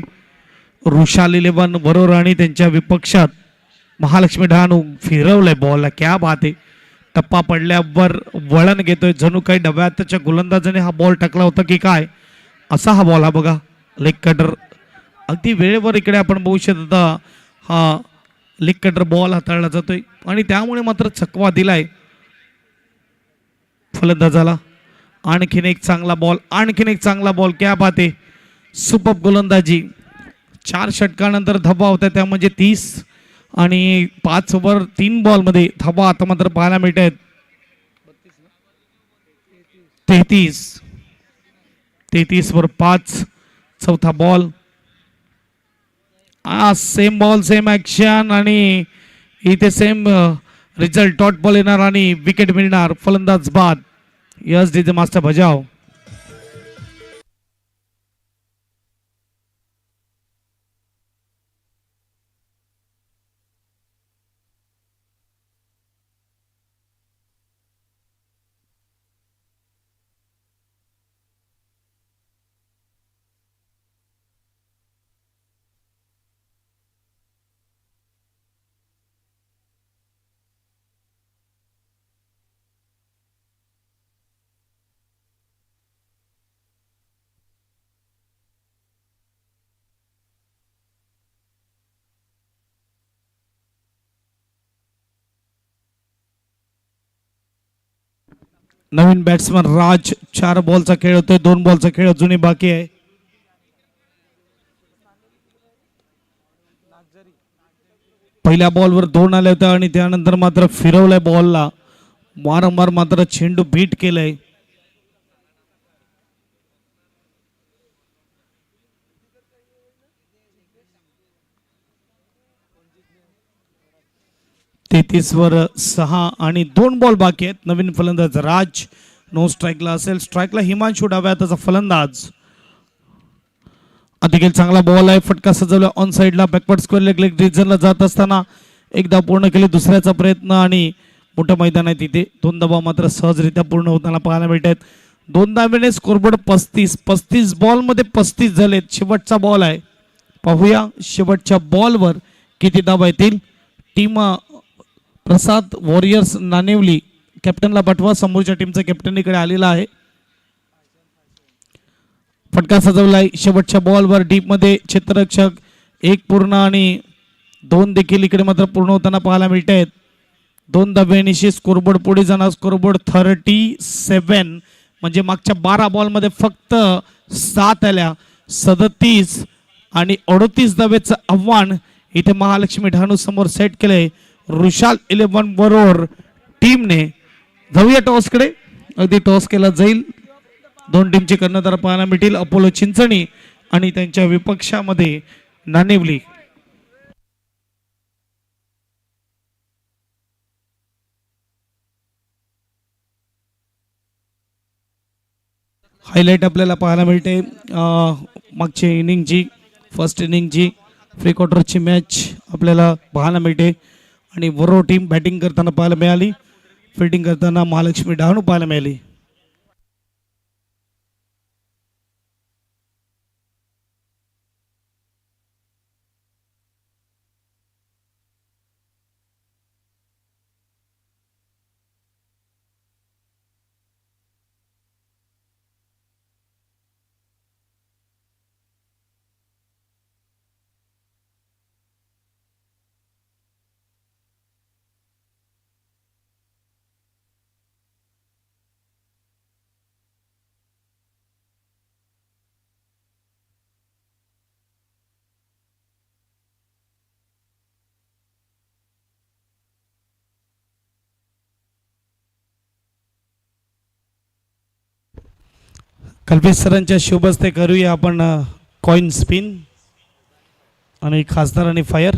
रुशाल 11 वरोर आणि त्यांच्या विपक्षात महालक्ष्मी डहाणू. फिरवलंय बॉलला, क्या बात आहे. टप्पा पडल्यावर वळण घेतोय, जणू काही डब्याच्या गोलंदाजाने हा बॉल टाकला होता की काय, असा हा बॉल. हा बघा लेग कटर अगदी वेळेवर इकडे आपण बघू शकता. हा लेग कटर बॉल हाताळला जातोय आणि त्यामुळे मात्र चकवा दिलाय फलंदाजाला. आणखीन एक चांगला बॉल, आणखीन एक चांगला बॉल, क्या बात आहे. सुपर गोलंदाजी. 4 षटकानंतर धावा होत्या त्या म्हणजे 30 आणि 5 ओव्हर 3 बॉल मध्ये धावा आता मात्र पाहायला मिळत आहेत 33 वर 5. चौथा ball. Same ball same action आणि इथे सेम रिझल्ट. डॉट बॉल येणार आणि विकेट मिळणार. फलंदाज बाद. यस डीजे मास्टर बजाव. नवीन बॅट्समन राज. 4 बॉलचा खेळ होतोय, 2 बॉलचा खेळ अजूनही बाकी आहे. पहिल्या बॉलवर 2 आले होते आणि त्यानंतर मात्र फिरवलंय बॉलला. वारंवार मात्र चेंडू बीट केलंय. तेहतीस वर 6 आणि 2 बॉल बाकी आहेत. नवीन फलंदाज राज. नो स्ट्राईकला असेल. स्ट्राईकला हिमांशू डाव्या हाताचा फलंदाज. देखील चांगला बॉल आहे. फटका सजवला ऑन साइडला. बॅकवर्ड स्क्वेअर लेग रिजनला जात असताना एकदा पूर्ण केली. दुसऱ्याचा प्रयत्न आणि मोठं मैदान आहे तिथे 2 धावा मात्र सहजरित्या पूर्ण होताना पाहायला मिळत आहेत. 2 धावेने स्कोरबोर्ड 35 बॉल मध्ये 35 झालेत. शेवटचा बॉल आहे. पाहूया शेवटच्या बॉलवर किती धावा येतील. टीम प्रसाद वॉरियर्स नाणेवली. कॅप्टनला पाठवा. समोरच्या टीमचा कॅप्टन इकडे आलेला आहे. फटका सजवलाय. शेवटच्या बॉलवर डीप मध्ये क्षेत्ररक्षक 1 पूर्ण आणि 2 देखील इकडे मात्र पूर्ण होताना पाहायला मिळत आहेत. 2 धाब्यानिशी स्कोरबोर्ड पुढे जाणार. स्कोरबोर्ड 37 म्हणजे मागच्या 12 बॉल मध्ये फक्त 7 आल्या. 37 आणि 38 धाब्याचं आव्हान इथे महालक्ष्मी डहाणू समोर सेट केलंय रुशाल 11 बरोबर टीमने. जाऊया टॉसकडे. अगदी टॉस केला जाईल. 2 टीमचे कर्णधार पाहायला मिळतील. अपोलो चिंचणी आणि त्यांच्या विपक्षामध्ये नाणेवली. हायलाइट आपल्याला पाहायला मिळते मागच्या इनिंगची, फर्स्ट इनिंगची फ्री क्वार्टरची मॅच आपल्याला पाहायला मिळते. आणि वरो टीम बॅटिंग करताना पाहायला मिळाली. फिल्डिंग करताना महालक्ष्मी डहाणू पाहायला मिळाली. कल्पेश सरांच्या शुभ हस्ते करूया आपण कॉइन स्पिन आणि खासदार आणि फायर.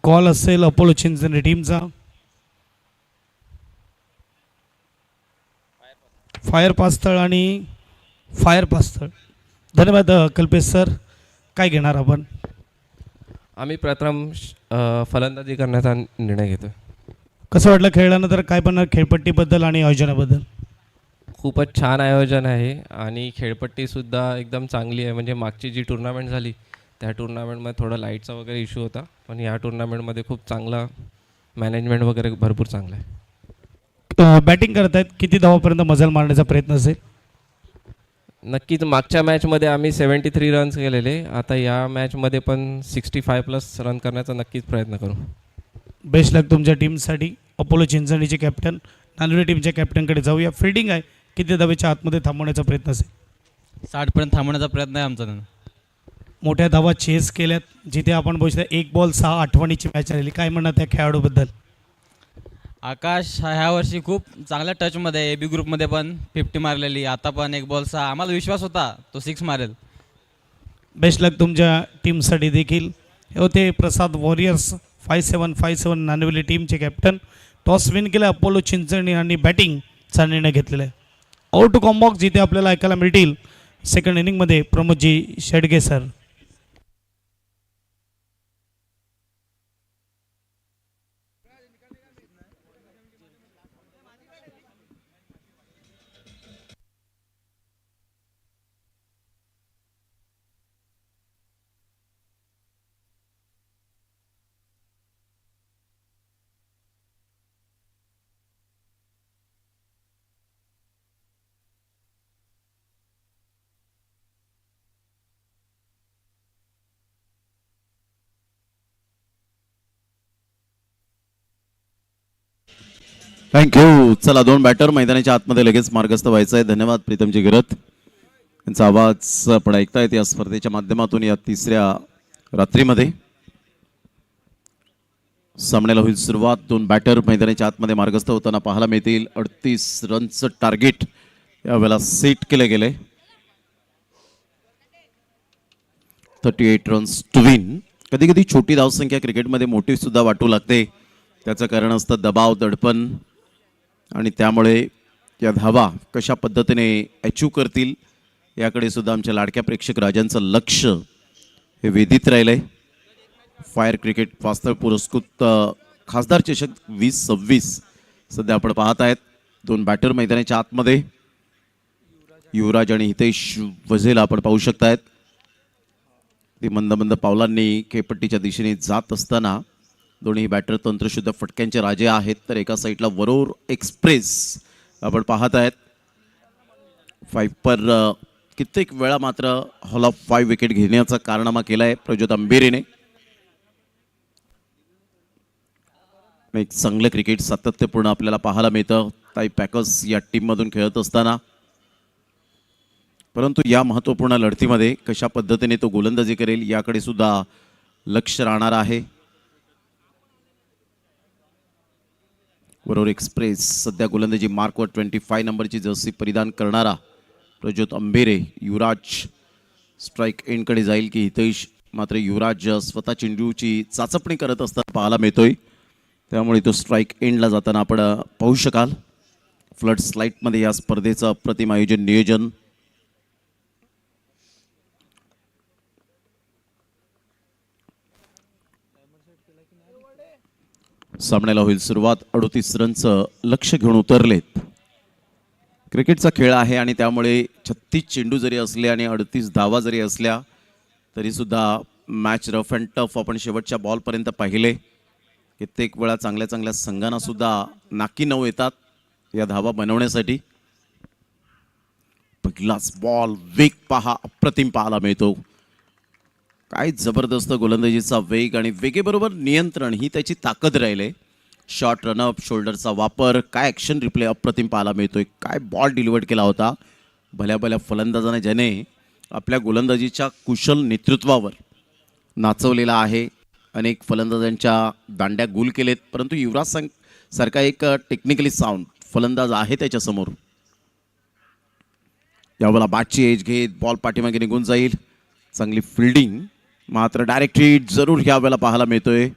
कॉल असेल अपोलो चिंचणे टीमचा. फायर पास्थळ आणि फायर पास्थळ. धन्यवाद कल्पेश सर. काय घेणार आपण? आम्ही प्रथम फलंदाजी करण्याचा निर्णय घेतो. कसं वाटलं खेळल्यानंतर? काय पण खेळपट्टीबद्दल आणि आयोजनाबद्दल? खूपच छान आयोजन आहे आणि खेळपट्टीसुद्धा एकदम चांगली आहे. म्हणजे मागची जी टुर्नामेंट झाली त्या टुर्नामेंटमध्ये थोडा लाईटचा वगैरे इश्यू होता, पण या टुर्नामेंटमध्ये खूप चांगला मॅनेजमेंट वगैरे भरपूर चांगलं आहे. बॅटिंग करत आहेत, किती धावापर्यंत मजल मारण्याचा प्रयत्न असेल? नक्कीच मागच्या मॅचमध्ये आम्ही 73 रन्स केलेले, आता या मॅचमध्ये पण 65+ रन करण्याचा नक्कीच प्रयत्न करू. बेस्ट लक तुमच्या टीमसाठी. अपोलो चिंचणीचे कॅप्टन नांदुरे टीमच्या कॅप्टनकडे जाऊया. फिल्डिंग आहे, किती धावेच्या आतमध्ये थांबवण्याचा प्रयत्न असेल? 60पर्यंत थांबवण्याचा प्रयत्न आहे आमचा. मोठ्या धावा चेस केल्यात, जिथे आपण बघितलं 1 बॉल 6 आठवणीची मॅच राहिली. काय म्हणणार त्या खेळाडूबद्दल? आकाश ह्या वर्षी खूप चांगल्या टचमध्ये आहे. AB ग्रुपमध्ये पण 50 मारलेली, आता पण 1 बॉल 6. आम्हाला विश्वास होता तो 6 मारेल. बेस्ट लक तुमच्या टीमसाठी देखील. हे होते प्रसाद वॉरियर्स 5757 नांदिवली टीमचे कॅप्टन. टॉस विन केला अपोलो चिंचणी आणि बॅटिंगचा निर्णय घेतलेला आहे. आउट टू कॉम्बॉक्स जिथे आपल्याला ऐकायला मिळतील second इनिंगमध्ये Pramod ji Shedge sir. Thank you. चला, 2 बॅटर मैदानाच्या आतमध्ये लगेच मार्गस्थ व्हायचं आहे. धन्यवाद प्रीतमजी गिरत. यांचा आवाज आपण ऐकतायत या स्पर्धेच्या माध्यमातून. या तिसऱ्या रात्रीमध्ये सामन्याला होईल सुरुवात. 2 बॅटर मैदानाच्या आतमध्ये मार्गस्थ होताना पाहायला मिळतील. 38 रनचं टार्गेट यावेळेला सेट केले गेले. 38 रन्स टू विन. कधी कधी छोटी धावसंख्या क्रिकेटमध्ये मोठी सुद्धा वाटू लागते. त्याचं कारण असतं दबाव, दडपण, आणि त्यामुळे या धावा कशा पद्धतीने अचीव करतील याकडे सुद्धा आमच्या लाडक्या प्रेक्षक राजांचं लक्ष हे वेधित राहिलंय. फायर क्रिकेट पास्थळ पुरस्कृत खासदार चषक 2026 सध्या आपण पाहत आहेत. 2 बॅटर मैदानाच्या आतमध्ये. युवराज आणि हितेश वझेला आपण पाहू शकतायत. ती मंद मंद पावलांनी खेळपट्टीच्या दिशेने जात असताना दोन्ही बॅटर तंत्रशुद्ध फटक्यांचे राजे आहेत. तर एका साईडला वरोर एक्सप्रेस आपण पाहत आहेत. 5 पर कित्येक वेळा मात्र हॉल ऑफ 5 विकेट घेण्याचा कारनामा केला आहे प्रज्योत अंबेरीने. एक चांगलं क्रिकेट सातत्यपूर्ण आपल्याला पाहायला मिळतं ताई पॅकर्स या टीममधून खेळत असताना. परंतु या महत्त्वपूर्ण लढतीमध्ये कशा पद्धतीने तो गोलंदाजी करेल याकडे सुद्धा लक्ष राहणार आहे. वरोर एक्सप्रेस सध्या गोलंदाजी मार्कवर 25 नंबरची जर्सी परिधान करणारा प्रज्योत अंबेरे. युवराज स्ट्राईक एंडकडे जाईल की हितेश? मात्र युवराज स्वतः चेंडूची चाचपणी करत असताना पाहायला मिळतोय, त्यामुळे तो स्ट्राईक एंडला जाताना आपण पाहू शकाल. फ्लड स्लाईटमध्ये या स्पर्धेचं अप्रतिम आयोजन नियोजन. सामन्याला होईल सुरुवात. 38 रनचं लक्ष घेऊन उतरलेत. क्रिकेटचा खेळ आहे आणि त्यामुळे 36 चेंडू जरी असले आणि 38 धावा जरी असल्या तरी सुद्धा मॅच रफ अँड टफ आपण शेवटच्या बॉलपर्यंत पाहिले. कित्येक वेळा चांगल्या चांगल्या संघांना सुद्धा नाकी नऊ येतात या धावा बनवण्यासाठी. पहिलाच बॉल, वेग पहा, अप्रतिम पाहायला मिळतो. काय जबरदस्त गोलंदाजीचा वेग आणि वेगेबरोबर नियंत्रण ही त्याची ताकद राहिली. शॉर्ट रनअप, शोल्डरचा वापर, काय ॲक्शन रिप्ले अप्रतिम पाहायला मिळतोय. काय बॉल डिलिव्हर केला होता भल्या भल्या फलंदाजाने, ज्याने आपल्या गोलंदाजीच्या कुशल नेतृत्वावर नाचवलेला आहे. अनेक फलंदाजांच्या दांड्या गुल केलेत, परंतु युवराज सारखा एक टेक्निकली साऊंड फलंदाज आहे त्याच्यासमोर. यावेळेला बॅटची एज घेत बॉल पाठीमागे निघून जाईल. चांगली फिल्डिंग, मात्र डायरेक्ट हिट जरूर यावेळेला पाहायला मिळतोय.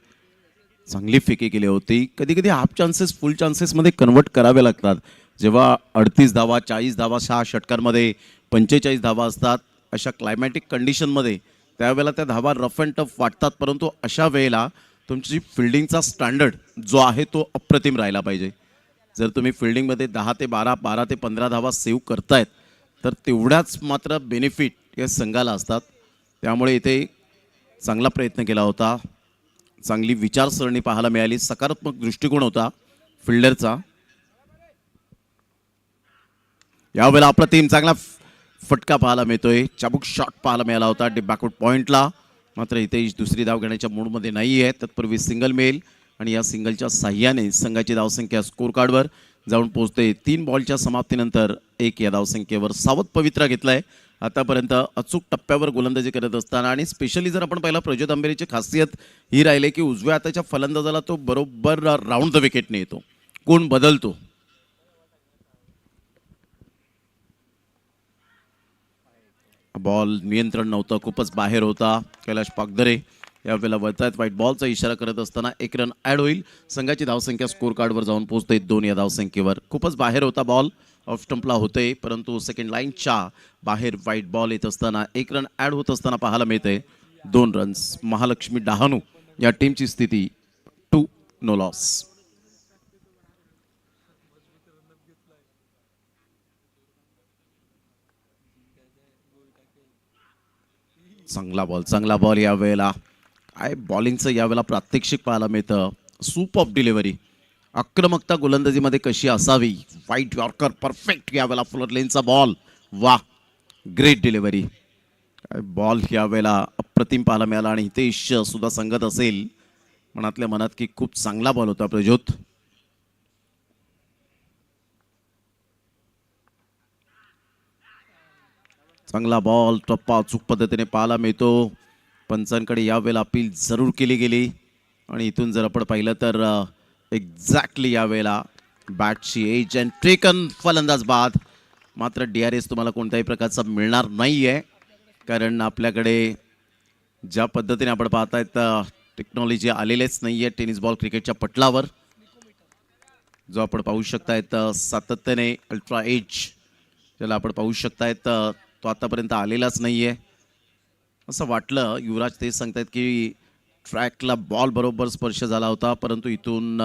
चांगली फेकी केली होती. कधी कधी हाफ चान्सेस फुल चान्सेसमध्ये कन्वर्ट करावे लागतात. जेव्हा 38 धावा 40 धावा 6 षटकांमध्ये 45 धावा असतात, अशा क्लायमॅटिक कंडिशनमध्ये त्यावेळेला त्या धावा रफ अँड टफ वाटतात, परंतु अशा वेळेला तुमची फिल्डिंगचा स्टँडर्ड जो आहे तो अप्रतिम राहिला पाहिजे. जर तुम्ही फिल्डिंगमध्ये 10 ते 12 12 ते 15 धावा सेव्ह करतायत तर तेवढ्याच मात्र बेनिफिट या संघाला असतात. त्यामुळे इथे चांगला प्रयत्न केला होता. चांगली विचारसरणी पाहायला मिळाली. सकारात्मक दृष्टिकोन होता फिल्डरचा. यावेळेला अप्रतिम चांगला फटका पाहायला मिळतोय. चाबूक शॉट पाहायला मिळाला होता डीप बॅकवर्ड पॉइंटला. मात्र इथे दुसरी धाव घेण्याच्या मूडमध्ये नाही आहे. तत्पूर्वी सिंगल मिळेल आणि या सिंगलच्या साह्याने संघाची धावसंख्या स्कोर कार्डवर जाऊन पोहोचते. 3 बॉलच्या समाप्तीनंतर 1 या धावसंख्येवर. सावध पवित्रा घेतलाय आतापर्यंत अचूक टप्प्यावर गोलंदाजी करत असताना. आणि स्पेशली जर आपण पहिला प्रज्योत आंबेरीची खासियत ही राहिली की उजव्या हाताच्या फलंदाजाला तो बरोबर राऊंड द विकेटने येतो, कोण बदलतो. बॉल नियंत्रण नव्हतं, खूपच बाहेर होता. कैलाश पागदरे यावेळेला वळतायत. व्हाईट बॉलचा इशारा करत असताना 1 रन ॲड होईल. संघाची धावसंख्या स्कोर कार्डवर जाऊन पोहोचते 2 या धावसंख्येवर. खूपच बाहेर होता बॉल, ऑफ स्टंपला होते, परंतु सेकंड लाईनच्या बाहेर व्हाईट बॉल येत असताना 1 रन ॲड होत असताना पाहायला मिळते 2 रन्स. महालक्ष्मी डहाणू या टीमची स्थिती 2 नो लॉस. चांगला बॉल यावेळेला. काय बॉलिंगचं यावेळेला प्रात्यक्षिक पाहायला मिळतं. सूप ऑफ डिलिव्हरी, आक्रमकता गोलंदाजीमध्ये कशी असावी. व्हाईट यॉर्कर परफेक्ट यावेळेला फुलर लेनचा बॉल. वा, ग्रेट डिलिव्हरी. बॉल यावेळेला अप्रतिम पाहायला मिळाला. आणि हितेश सुद्धा सांगत असेल मनातल्या मनात की खूप चांगला बॉल होता प्रज्योत. चांगला बॉल, टप्पा अचूक पद्धतीने पाहायला मिळतो. पंचांकडे यावेळेला अपील जरूर केली गेली. आणि इथून जर आपण पाहिलं तर एक्झॅक्टली यावेळेला बॅटची एज अँड टेकन फलंदाज बाद. मात्र DRS तुम्हाला कोणत्याही प्रकारचा मिळणार नाही आहे, कारण आपल्याकडे ज्या पद्धतीने आपण पाहतायत टेक्नॉलॉजी आलेलेच नाही आहे टेनिस बॉल क्रिकेटच्या पटलावर. जो आपण पाहू शकतायत सातत्याने अल्ट्रा एज ज्याला आपण पाहू तायत तो आतापर्यंत आलेलाच नाही आहे असं वाटलं. युवराज तेच सांगतायत की ट्रॅकला बॉल बरोबर स्पर्श झाला होता, परंतु इथून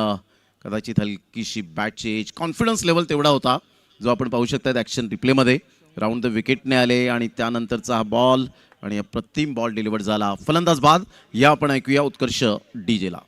कदाचित हलकीशी बॅटची एज, कॉन्फिडन्स लेवल तेवढा होता जो आपण पाहू शकतात ॲक्शन रिप्लेमध्ये. राऊंड द विकेटने आले आणि त्यानंतरचा हा बॉल आणि अप्रतिम बॉल डिलिव्हर झाला. फलंदाज बाद. या आपण ऐकूया उत्कर्ष डीजेला.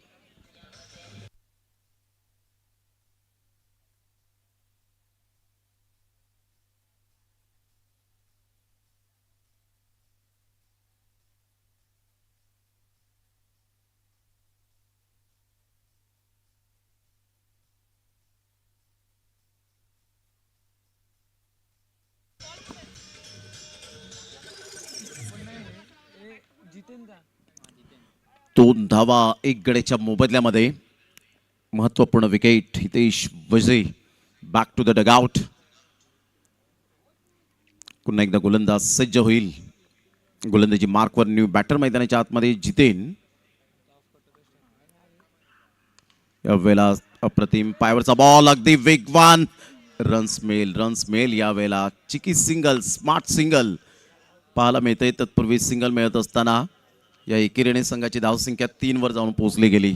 दोन धावा 1 गड्याच्या मोबदल्यामध्ये. महत्वपूर्ण विकेट. हितेश वजे बॅक टू द डगआउट. पुन्हा एकदा गोलंदाज सज्ज होईल. गोलंदाजी मार्कवर न्यू बॅटर मैदानाच्या आतमध्ये जितेन. यावेळेला अप्रतिम पायावरचा बॉल, अगदी वेगवान. रन्स मेल यावेळेला. चिकी सिंगल, स्मार्ट सिंगल पाहायला मिळते. तत्पूर्वी सिंगल मिळत असताना या एकेरीने संघाची धावसंख्या 3 वर जाऊन पोहोचली गेली.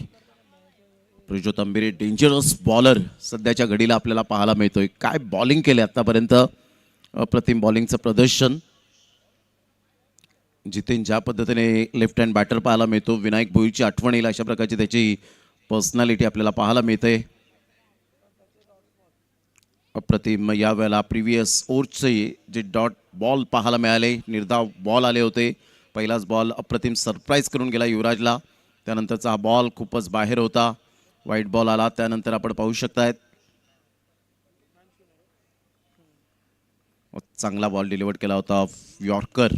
प्रज्योत आंबेरे डेंजरस बॉलर सध्याच्या घडीला आपल्याला पाहायला मिळतोय. काय बॉलिंग केले आतापर्यंत, अप्रतिम बॉलिंगचं प्रदर्शन. जितेन ज्या पद्धतीने लेफ्ट हँड बॅटर पाहायला मिळतो, विनायक भोईरची आठवण येईल अशा प्रकारची त्याची पर्सनॅलिटी आपल्याला पाहायला मिळते. अप्रतिम यावेळेला प्रिव्हियस ओव्हरचे जे डॉट बॉल पाहायला मिळाले, निर्धाव बॉल आले होते. पहिलाच बॉल अप्रतिम सरप्राईज करून गेला युवराजला. त्यानंतरचा हा बॉल खूपच बाहेर होता. व्हाईट बॉल आला. त्यानंतर आपण पाहू शकतायत चांगला बॉल डिलिव्हर केला होता यॉर्कर.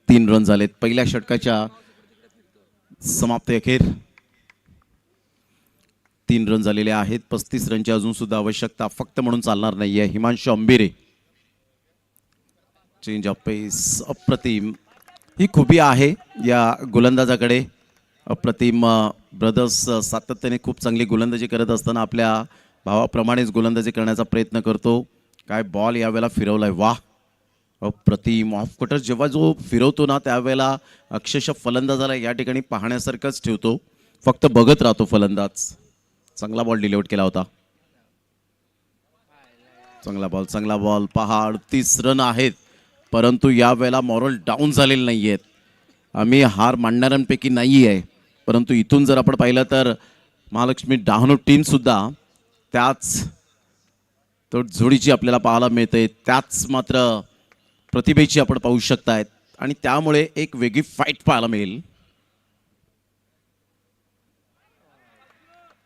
तीन रन झालेत पहिल्या षटकाच्या समाप्ती अखेर. 3 रन झालेले आहेत. 35 रनची अजून सुद्धा आवश्यकता फक्त म्हणून चालणार नाहीये. हिमांशु अंबिरे चेंज ऑफ पेस अप्रतिम. ही खूबी आहे या गोलंदाजाकडे. अप्रतिम ब्रदर्स सातत्याने खूप चांगली गोलंदाजी करत असताना आपल्या भावाप्रमाणेच गोलंदाजी करण्याचा प्रयत्न करतो. काय बॉल यावेळेला फिरवलाय, वाह अप्रतिम. ऑफ कटर जेव्हा जो फिरवतो ना त्यावेळेला अक्षरशः फलंदाजाला या ठिकाणी पाहण्यासारखंच ठेवतो, फक्त बघत राहतो फलंदाज. चांगला बॉल डिलिव्हर केला होता. चांगला बॉल पहा. 38 रन आहेत परंतु यावेळेला मॉरल डाऊन झालेले नाही आहेत. आम्ही हार मानणाऱ्यांपैकी नाही आहे, परंतु इथून जर आपण पाहिलं तर महालक्ष्मी डहाणू टीम सुद्धा त्याच जोडीची आपल्याला पाहायला मिळते, त्याच मात्र प्रतिभेची आपण पाहू शकतायत आणि त्यामुळे एक वेगळी फाईट पाहायला मिळेल.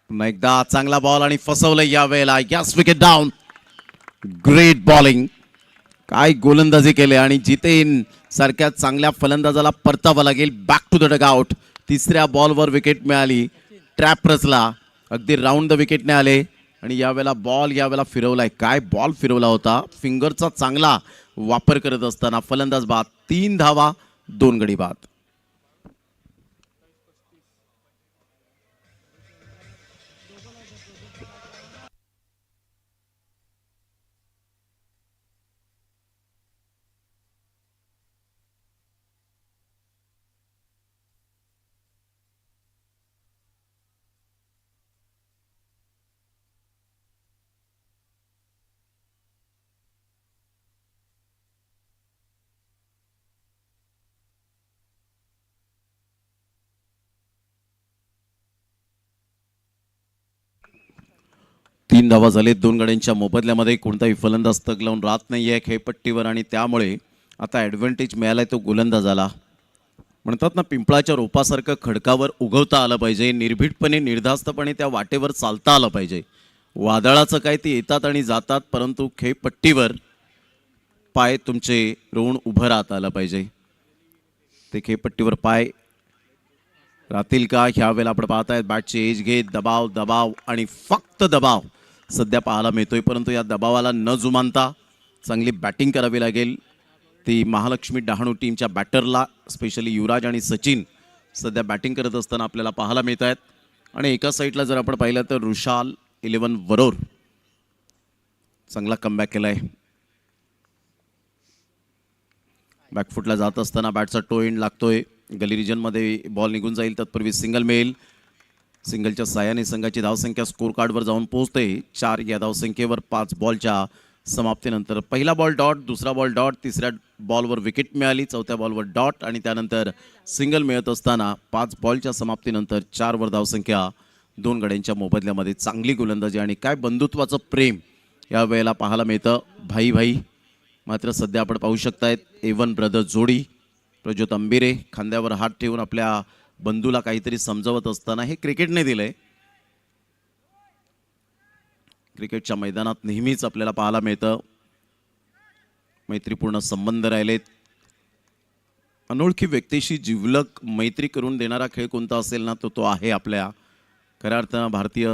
पुन्हा एकदा चांगला बॉल आणि फसवलं यावेळेला. Yes, wicket down. Great bowling. काय गोलंदाजी केले आणि जितेन सारख्या चांगल्या फलंदाजाला परतावं लागेल. Back to the dugout. तिसऱ्या बॉलवर विकेट मिळाली. ट्रॅप रचला, अगदी राऊंड द विकेटने आले आणि यावेळेला बॉल यावेळेला फिरवलाय. काय बॉल फिरवला होता. फिंगरचा चांगला वापर करत असताना फलंदाज बाद. 3 धावा 2 गडी बाद. तीन धावा झाले 2 गड्यांच्या मोबदल्यामध्ये. कोणताही फलंदाज तग लावून राहत नाहीये खेळपट्टीवर आणि त्यामुळे आता ॲडव्हान्टेज मिळालाय तो गोलंदाजाला. म्हणतात ना, पिंपळाच्या रोपासारखं खडकावर उगवता आलं पाहिजे. निर्भीडपणे निर्धास्तपणे त्या वाटेवर चालता आलं पाहिजे. वादळाचं काय, ते येतात आणि जातात, परंतु खेळपट्टीवर पाय तुमचे रोवून उभं राहता आलं पाहिजे. ते खेळपट्टीवर पाय राहतील का ह्या वेळेला आपण पाहतायत. बॅटची एज घेत दबाव आणि फक्त दबाव सध्या पाहायला मिळतोय, परंतु या दबावाला न जुमानता चांगली बॅटिंग करावी लागेल. ती महालक्ष्मी डहाणू टीमच्या बॅटरला, स्पेशली युवराज आणि सचिन सध्या बॅटिंग करत असताना आपल्याला पाहायला मिळत आहेत. आणि एका साईडला जर आपण पाहिलं तर रुशाल 11 वरोर चांगला कमबॅक केलाय. बॅकफुटला जात असताना बॅटचा टो एंड लागतोय. गली रिजनमध्ये बॉल निघून जाईल, तत्पूर्वी सिंगल मिळेल. सिंगलच्या साहाय्याने संघाची धावसंख्या स्कोर कार्डवर जाऊन पोहोचते 4 या धावसंख्येवर 5 बॉलच्या समाप्तीनंतर. पहिला बॉल डॉट, दुसरा बॉल डॉट, तिसऱ्या बॉलवर विकेट मिळाली, चौथ्या बॉलवर डॉट आणि त्यानंतर सिंगल मिळत असताना 5 बॉलच्या समाप्तीनंतर 4 वर धावसंख्या 2 गड्यांच्या मोबदल्यामध्ये. चांगली गोलंदाजी आणि काय बंधुत्वाचं प्रेम या वेळेला पाहायला मिळतं. भाई मात्र सध्या आपण पाहू शकतायत A1 ब्रदर जोडी. प्रज्योत अंबिरे खांद्यावर हात ठेवून आपल्या बंधूला काहीतरी समजवत असताना. हे क्रिकेटने दिलंय. क्रिकेटच्या मैदानात नेहमीच आपल्याला पाहायला मिळतं मैत्रीपूर्ण संबंध राहिलेत. अनोळखी व्यक्तीशी जिवलग मैत्री करून देणारा खेळ कोणता असेल ना, तो आहे आपल्या खऱ्या अर्थानं भारतीय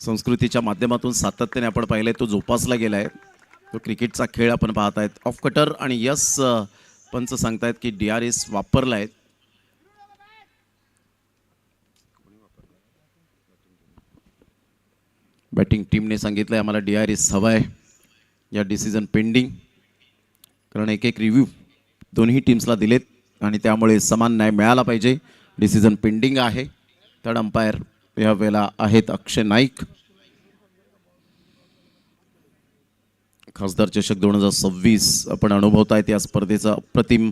संस्कृतीच्या माध्यमातून सातत्याने आपण पाहिलंय तो जोपासला गेलाय. तो क्रिकेटचा खेळ आपण पाहत आहेत. ऑफ कटर आणि यस पंच सांगतायत की DRS वापरलाय. बॅटिंग टीमने सांगितलंय आम्हाला DRS हवाय. या डिसिजन पेंडिंग, कारण एक रिव्ह्यू दोन्ही टीम्सला दिलेत आणि त्यामुळे समान न्याय मिळाला पाहिजे. डिसिजन पेंडिंग आहे. थर्ड अंपायर या वेळेला आहेत अक्षय नाईक. खासदार चषक 2026 आपण अनुभवतायत या स्पर्धेचं अप्रतिम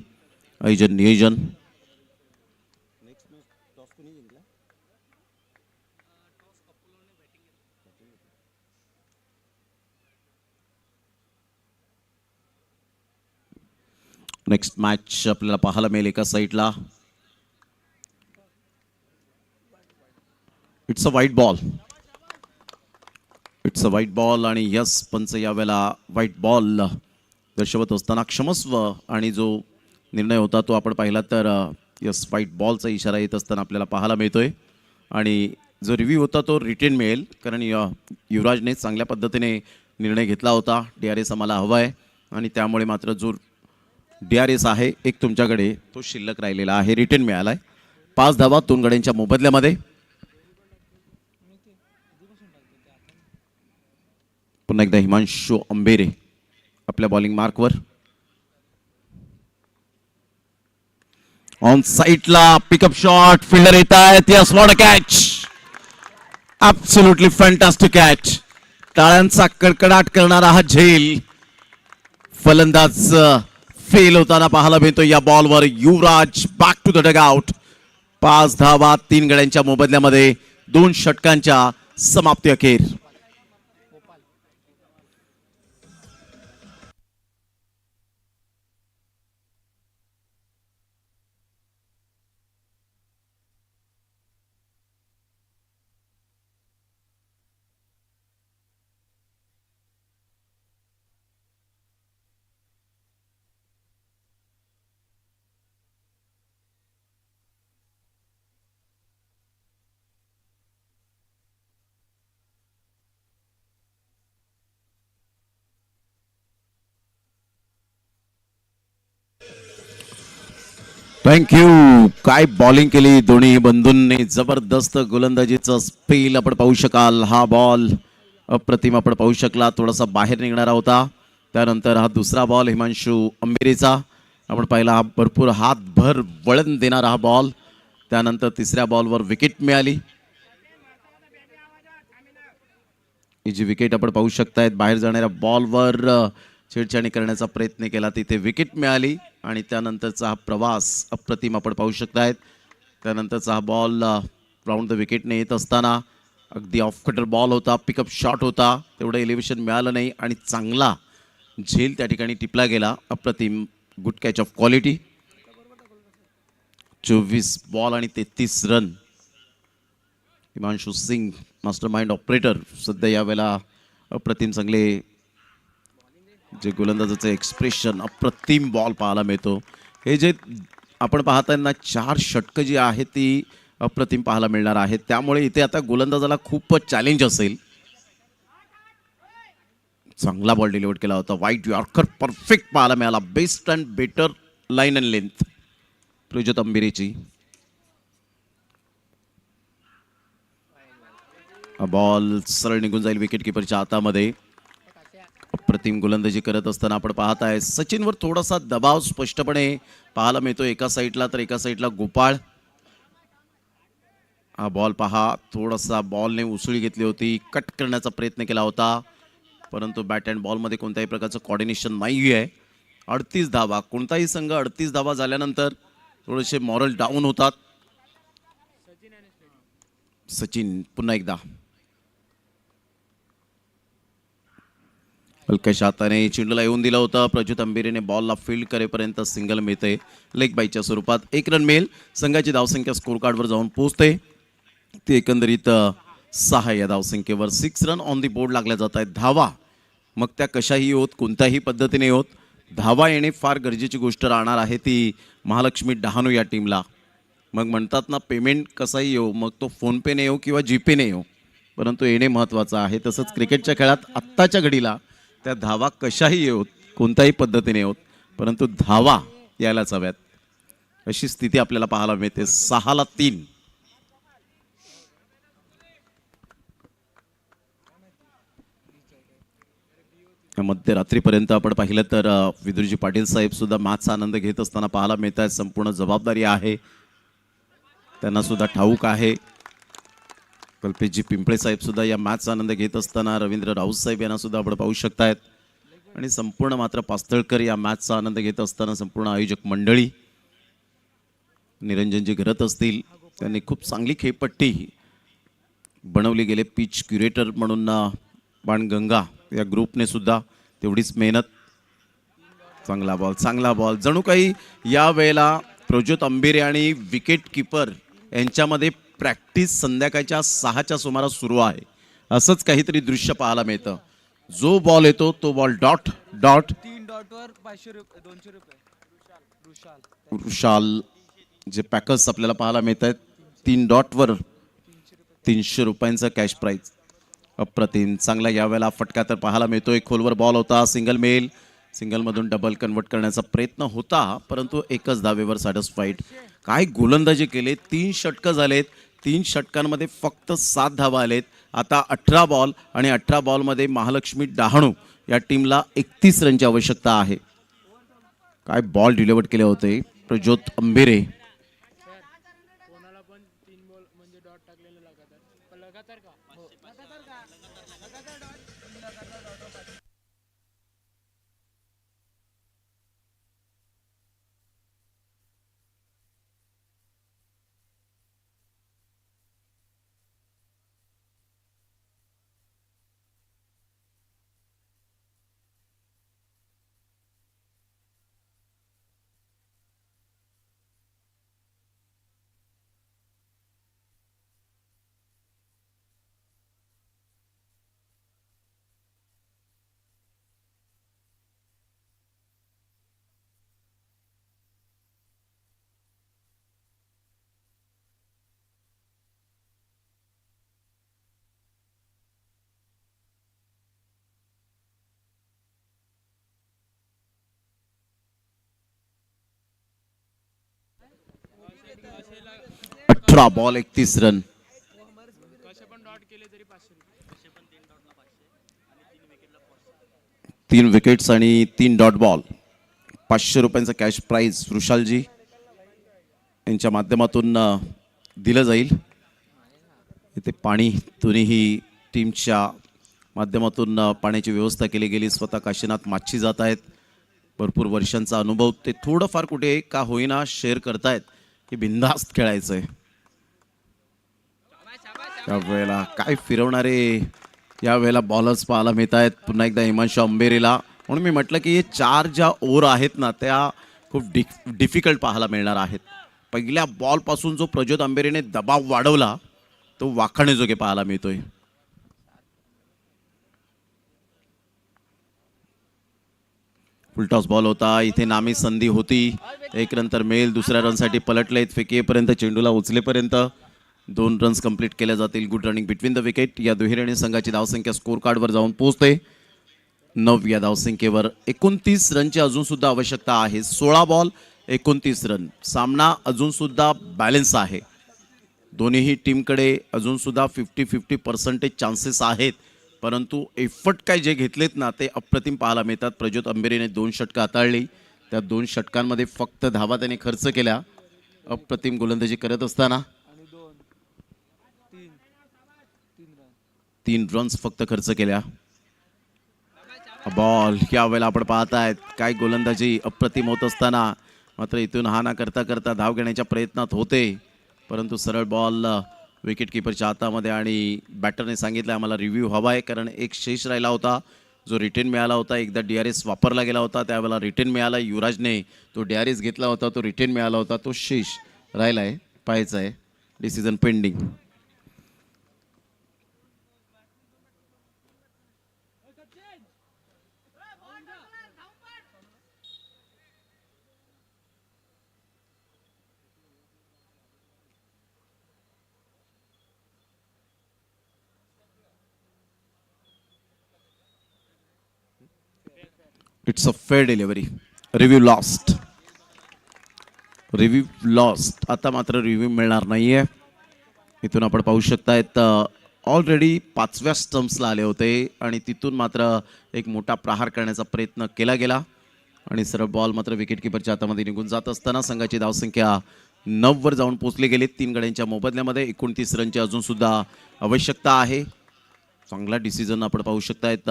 आयोजन नियोजन. नेक्स्ट मॅच आपल्याला पाहायला मिळेल एका साईडला. It's a white ball. It's a white ball आणि यस पंच यावेळेला व्हाईट बॉल दर्शवत असताना क्षमस्व आणि जो निर्णय होता तो आपण पाहिला तर यस व्हाईट बॉलचा इशारा येत असताना आपल्याला पाहायला मिळतोय. आणि जो रिव्ह्यू होता तो रिटेन मिळेल कारण युवराजने चांगल्या पद्धतीने निर्णय घेतला होता. DRS आम्हाला हवा आहे आणि त्यामुळे मात्र जो DRS आहे एक तुमच्याकडे तो शिल्लक राहिलेला आहे, रिटेन मिळाला आहे. 5 धावा 2 गड्यांच्या मोबदल्यामध्ये. पुन्हा एकदा हिमांशु अंबेरे आपल्या बॉलिंग मार्कवर. ऑन साईडला पिकअप शॉट, फिल्डर येत आहेत. Yes what a catch, absolutely fantastic catch. टाळ्यांचा कडकडाट करणारा हा झेल फलंदाज फेल होताना पाहायला मिळतो या बॉलवर. युवराज बॅक टू द डगआउट. 5 धावा 3 गड्यांच्या मोबदल्यामध्ये 2 षटकांच्या समाप्ती अखेर. थँक्यू. काय बॉलिंग केली दोन्ही बंधूंनी. जबरदस्त गोलंदाजीचा स्पेल आपण पाहू शकाल. हा बॉल अप्रतिम आपण पाहू शकला, थोडासा बाहेर निघणारा होता. त्यानंतर हा दुसरा बॉल हिमांशु अंबेरेचा आपण पाहिला, हा भरपूर हातभर वळण देणारा हा बॉल. त्यानंतर तिसऱ्या बॉलवर विकेट मिळाली. ही जी विकेट आपण पाहू शकतायत, बाहेर जाणाऱ्या बॉलवर छेडछाणी करण्याचा प्रयत्न केला, तिथे विकेट मिळाली. आणि त्यानंतरचा हा प्रवास अप्रतिम आपण पाहू शकतायत. त्यानंतरचा हा बॉल राऊंड द विकेटने येत असताना अगदी ऑफ कटर बॉल होता, पिकअप शॉट होता, तेवढं एलिव्हेशन मिळालं नाही आणि चांगला झेल त्या ठिकाणी टिपला गेला. अप्रतिम good catch of quality. 24 ball आणि 33 run. Himanshu Singh mastermind operator सध्या यावेळेला अप्रतिम चांगले जे गोलंदाजाचं एक्सप्रेशन, अप्रतिम बॉल पाहायला मिळतो. हे जे आपण पाहताय ना 4 षटकं जी आहेत ती अप्रतिम पाहायला मिळणार आहेत. त्यामुळे इथे आता गोलंदाजाला खूपच चॅलेंज असेल. चांगला बॉल डिलिव्हर केला होता. व्हाईट यॉर्कर परफेक्ट पाहायला मिळाला. Best and better line and length Prajyot अंबेरेची. बॉल सरळ निघून जाईल विकेट किपरच्या हातामध्ये. अप्रतिम गोलंदाजी करत असताना आपण पाहत आहे सचिनवर थोडासा दबाव स्पष्टपणे पाहायला मिळतो. एका साईडला तर एका साईडला गोपाळ. हा बॉल पहा, थोडासा बॉलने उसळी घेतली होती, कट करण्याचा प्रयत्न केला होता, परंतु बॅट अँड बॉलमध्ये कोणत्याही प्रकारचं कॉर्डिनेशन नाही आहे. 38 धावा. कोणताही संघ 38 धावा झाल्यानंतर थोडेसे मॉरल डाऊन होतात. सचिन पुन्हा एकदा हलक्याशा हाताने चेंडूला येऊन दिला होता. प्रज्योत अंबेरेने बॉलला फील्ड करेपर्यंत सिंगल मिळते लेग बायच्या स्वरूपात. 1 रन मिळेल. संघाची धावसंख्या स्कोर कार्डवर जाऊन पोहोचते. ती एकंदरीत 6 या धावसंख्येवर. 6 रन ऑन दी बोर्ड लागल्या जात आहेत. धावा मग त्या कशाही होत, कोणत्याही पद्धतीने होत, धावा येणे फार गरजेची गोष्ट राहणार आहे ती महालक्ष्मी डहाणू या टीमला. मग म्हणतात ना पेमेंट कसाही येऊ, मग तो फोनपेने येऊ किंवा जीपेने येऊ, परंतु येणे महत्त्वाचं आहे. तसंच क्रिकेटच्या खेळात आत्ताच्या घडीला त्या धावा कशाही येऊत, कोणत्याही पद्धतीने येऊत, परंतु धावा यायलाच हव्यात, अशी स्थिती आपल्याला पाहायला मिळते. 6-3. मध्यरात्रीपर्यंत आपण पाहिलं तर विदुरजी पाटील साहेब सुद्धा मॅचचा आनंद घेत असताना पाहायला मिळत आहे. संपूर्ण जबाबदारी आहे, त्यांना सुद्धा ठाऊक आहे. कल्पेशजी पिंपळे साहेब सुद्धा या मॅचचा आनंद घेत असताना, रवींद्र राऊत साहेब यांना सुद्धा आपण पाहू शकतायत. आणि संपूर्ण मात्र पास्तळकर या मॅचचा आनंद घेत असताना संपूर्ण आयोजक मंडळी, निरंजनजी घरत असतील, त्यांनी खूप चांगली खेळपट्टी बनवली गेले. पिच क्युरेटर म्हणून बाणगंगा या ग्रुपने सुद्धा तेवढीच मेहनत. चांगला बॉल जणू काही या वेळेला प्रज्योत अंबेरे आणि विकेट किपर यांच्यामध्ये प्रॅक्टिस संध्याकाळच्या 6च्या सुमारास सुरू आहे. असंच काहीतरी दृश्य पाहायला मिळतं. जो बॉल येतो तो बॉल डॉट डॉट 3 डॉटवर 500 रुपये 200 रुपये वृषाल जे पॅकर्स आपल्याला पाहायला मिळत आहेत 3 डॉटवर 300 रुपयांचा कॅश प्राईज. अप्रतिम चांगला यावेळेला फटका तर पाहायला मिळतोय. खोलवर बॉल होता. सिंगलमधून डबल कन्वर्ट करण्याचा प्रयत्न होता परंतु एकच धावेवर सॅटिस्फाईड. काय गोलंदाजी केले. 3 षटकं झालेत. 3 षटकांमध्ये फक्त 7 धावा आलेत. आता 18 बॉल आणि 18 बॉलमध्ये महालक्ष्मी डहाणू या टीमला 31 रनची आवश्यकता आहे. काय बॉल डिलिव्हर केले होते Prajyot Ambere. Ball 31 run. 3 wickets आणि 3 डॉट बॉल. 500 रुपयांचा कॅश प्राइज वृषालजी यांच्या माध्यमातून दिलं जाईल. इथे पाणी दोन्ही टीमच्या माध्यमातून पाण्याची व्यवस्था केली गेली. स्वतः काशीनाथ माच्छी जात आहेत. भरपूर वर्षांचा अनुभव ते थोडंफार कुठे का होईना शेअर करतायत की बिनधास्त खेळायचंय. त्यावेळेला काय फिरवणारे यावेळेला बॉलर्स पाहायला मिळत आहेत. पुन्हा एकदा हिमांशू अंबेरेला. म्हणून मी म्हटलं की हे 4 ज्या ओव्हर आहेत ना त्या खूप डिफिकल्ट पाहायला मिळणार आहेत. पहिल्या बॉलपासून जो प्रज्योत अंबेरेने दबाव वाढवला तो वाखाणेजोगे पाहायला मिळतोय. फुलटॉस बॉल होता. इथे नामी संधी होती. 1 रन तर मिळेल. दुसऱ्या रनसाठी पलटलेत. फेकीपर्यंत चेंडूला उचलेपर्यंत 2 रन्स कंप्लीट केल्या जातील. Good running between the wicket. या दुहेरी संघाची धावसंख्या स्कोर कार्डवर जाऊन पोहोचते 9 या धावसंख्येवर. 29 रनची अजून सुद्धा आवश्यकता आहे. 16 बॉल 29 रन. सामना अजून सुद्धा बॅलन्स आहे. दोन्ही टीमकडे अजून सुद्धा 50-50% चान्सेस आहेत परंतु एफर्ट काय जे घेतलेत ना ते अप्रतिम पाहायला मिळतात. प्रज्योत अंबेरेने 2 षटकं हाताळली. त्या 2 षटकांमध्ये फक्त धावा त्याने खर्च केल्या. अप्रतिम गोलंदाजी करत असताना 3 रन्स फक्त खर्च केल्या. बॉल यावेळेला आपण पाहतायत काय गोलंदाजी अप्रतिम होत असताना मात्र इथून हा ना करता करता धाव घेण्याच्या प्रयत्नात होते परंतु सरळ बॉल विकेट किपरच्या हातामध्ये. आणि बॅटरने सांगितलं आम्हाला रिव्ह्यू हवा आहे कारण एक शेष राहिला होता जो रिटर्न मिळाला होता. एकदा DRS वापरला गेला होता त्यावेळेला रिटर्न मिळाला. युवराजने तो DRS घेतला होता तो रिटर्न मिळाला होता. तो शेष राहिला आहे पाहायचा आहे. Decision pending. It's a fair delivery. Review lost. आता मात्र रिव्ह्यू मिळणार नाहीये. इथून आपण पाहू शकतायत ऑलरेडी 5व्या स्टम्प्सला आले होते आणि तिथून मात्र एक मोठा प्रहार करण्याचा प्रयत्न केला गेला आणि सरळ बॉल मात्र विकेट किपरच्या हातामध्ये निघून जात असताना संघाची धावसंख्या 9 वर जाऊन पोहोचली गेली. 3 गड्यांच्या मोबदल्यामध्ये 29 रनची अजून सुद्धा आवश्यकता आहे. चांगला डिसिजन आपण पाहू शकतायत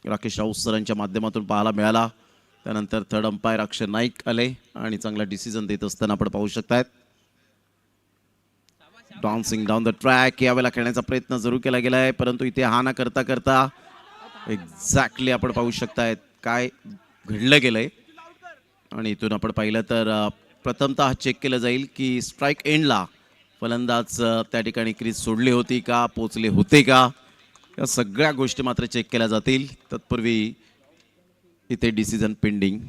राकेश राऊत सरांच्या माध्यमातून पाहायला मिळाला. त्यानंतर थर्ड अंपायर अक्षय नाईक आले आणि चांगला डिसिजन देत असताना आपण पाहू शकतायत डान्सिंग डाऊन द ट्रॅक यावेळेला खेळण्याचा प्रयत्न जरूर केला गेला आहे परंतु इथे हा ना करता करता एक्झॅक्टली आपण पाहू शकतायत काय घडलं गेलंय. आणि इथून आपण पाहिलं तर प्रथमतः चेक केलं जाईल की स्ट्राईक एंडला फलंदाज त्या ठिकाणी क्रीज सोडली होती का, पोचले होते का, या सगळ्या गोष्टी मात्र चेक केल्या जातील. तत्पूर्वी इथे decision pending.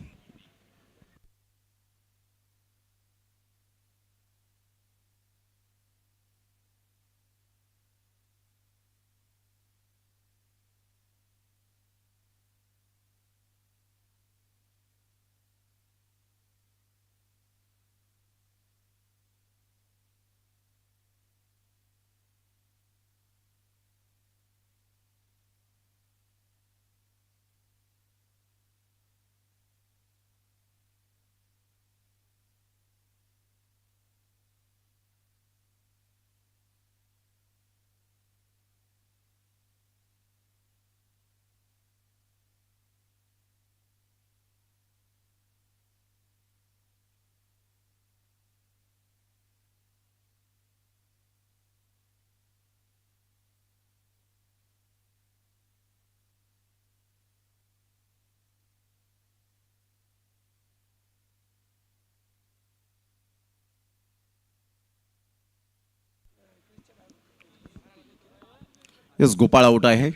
Yes, Gopal out आहे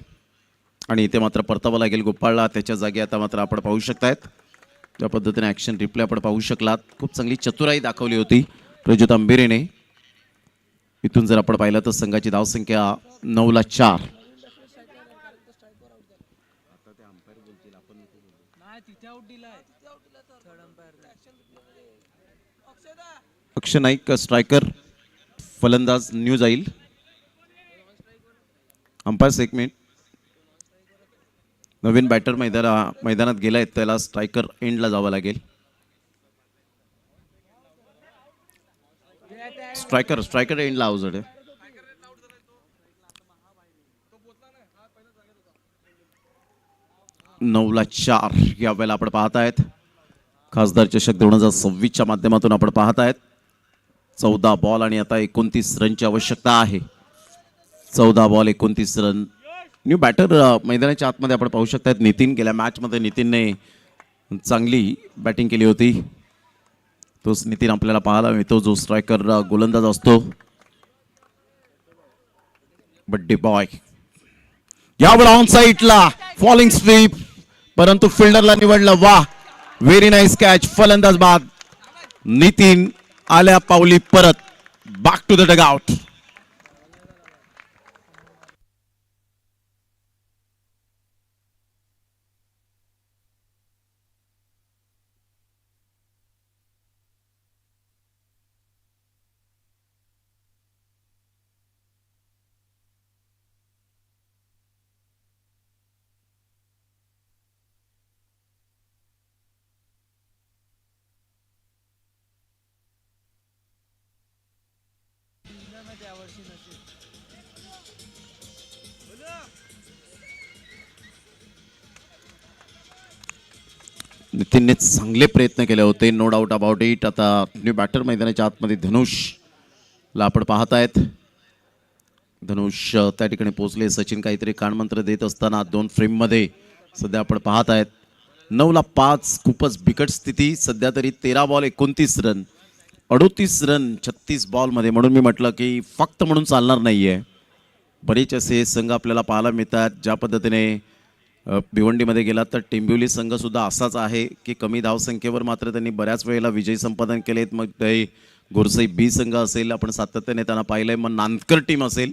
आणि इथे मात्र परतावं लागेल गोपाळला. त्याच्या जागी आता मात्र आपण पाहू शकतायत त्या पद्धतीने ॲक्शन रिप्ले आपण पाहू शकलात. खूप चांगली चतुराई दाखवली होती प्रज्योत आंबेरेने. इथून जर आपण पाहिलं तर संघाची धावसंख्या 9-4. अक्षय नाईक स्ट्रायकर, फलंदाज न्यू जाईल. अंपायर्स एक मिनिट. नवीन बॅटर मैदानात गेलाय, त्याला स्ट्रायकर एंडला जावं लागेल. स्ट्रायकर एंडला अवजड आहे. नऊला 4 यावेळेला आपण पाहतायत. खासदार चषक 2026च्या माध्यमातून आपण पाहतायत. 14 बॉल आणि आता 29 रनची आवश्यकता आहे. 14 बॉल 29 रन. न्यू बॅटर मैदानाच्या आतमध्ये आपण पाहू शकतात. नितीन, गेल्या मॅचमध्ये नितीनने चांगली बॅटिंग केली होती. तोच नितीन आपल्याला पाहायला मिळतो जो स्ट्रायकर गोलंदाज असतो. बड्डे बॉय यावर ऑन साईडला फॉलिंग स्वीप, परंतु फिल्डरला निवडलं. वाह, व्हेरी नाईस कॅच. फलंदाज बाद. नितीन आल्या पावली परत. Back to the dugout. नितीनने चांगले प्रयत्न केले होते, नो डाऊट अबाउट इट. आता न्यू बॅटर मैदानाच्या आतमध्ये धनुषला आपण पाहतायत. धनुष त्या ठिकाणी पोहोचले. सचिन काहीतरी कानमंत्र देत असताना 2 फ्रेममध्ये सध्या आपण पाहतायत. 9-5 खूपच बिकट स्थिती सध्या तरी. 13 बॉल 29 रन, 38 रन 36 बॉलमध्ये. म्हणून मी म्हटलं की फक्त म्हणून चालणार नाहीये. बरेच असे संघ आपल्याला पाहायला मिळतात. ज्या पद्धतीने भिवंडीमध्ये गेला तर टेंबिवली संघ सुद्धा असाच आहे की कमी धावसंख्येवर मात्र त्यांनी बऱ्याच वेळेला विजय संपादन केलेत. मग ते गोरसाई बी संघ असेल, आपण सातत्याने त्यांना पाहिलंय. मग नांदकर टीम असेल,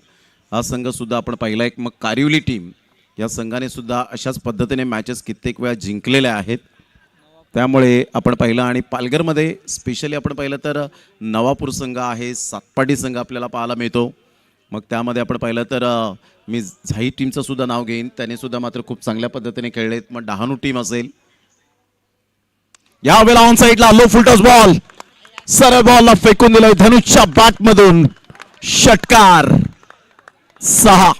हा संघ सुद्धा आपण पाहिलाय. मग कारिवली टीम, या संघाने सुद्धा अशाच पद्धतीने मॅचेस कित्येक वेळा जिंकलेल्या आहेत. त्यामुळे आपण पाहिलं. आणि पालघरमध्ये स्पेशली आपण पाहिलं तर नवापूर संघ आहे, सातपाटी संघ आपल्याला पाहायला मिळतो. मग त्यामध्ये आपण पाहिलं तर मी झाई टीमचं सुद्धा नाव घेईन, त्याने सुद्धा मात्र खूप चांगल्या पद्धतीने खेळलेत. मग डहाणू टीम असेल. यावेळेला ऑन साईडला लो फुलटॉस बॉल, सरळ बॉलला फेकून दिलाय धनुषच्या बॅटमधून. षटकार. 6.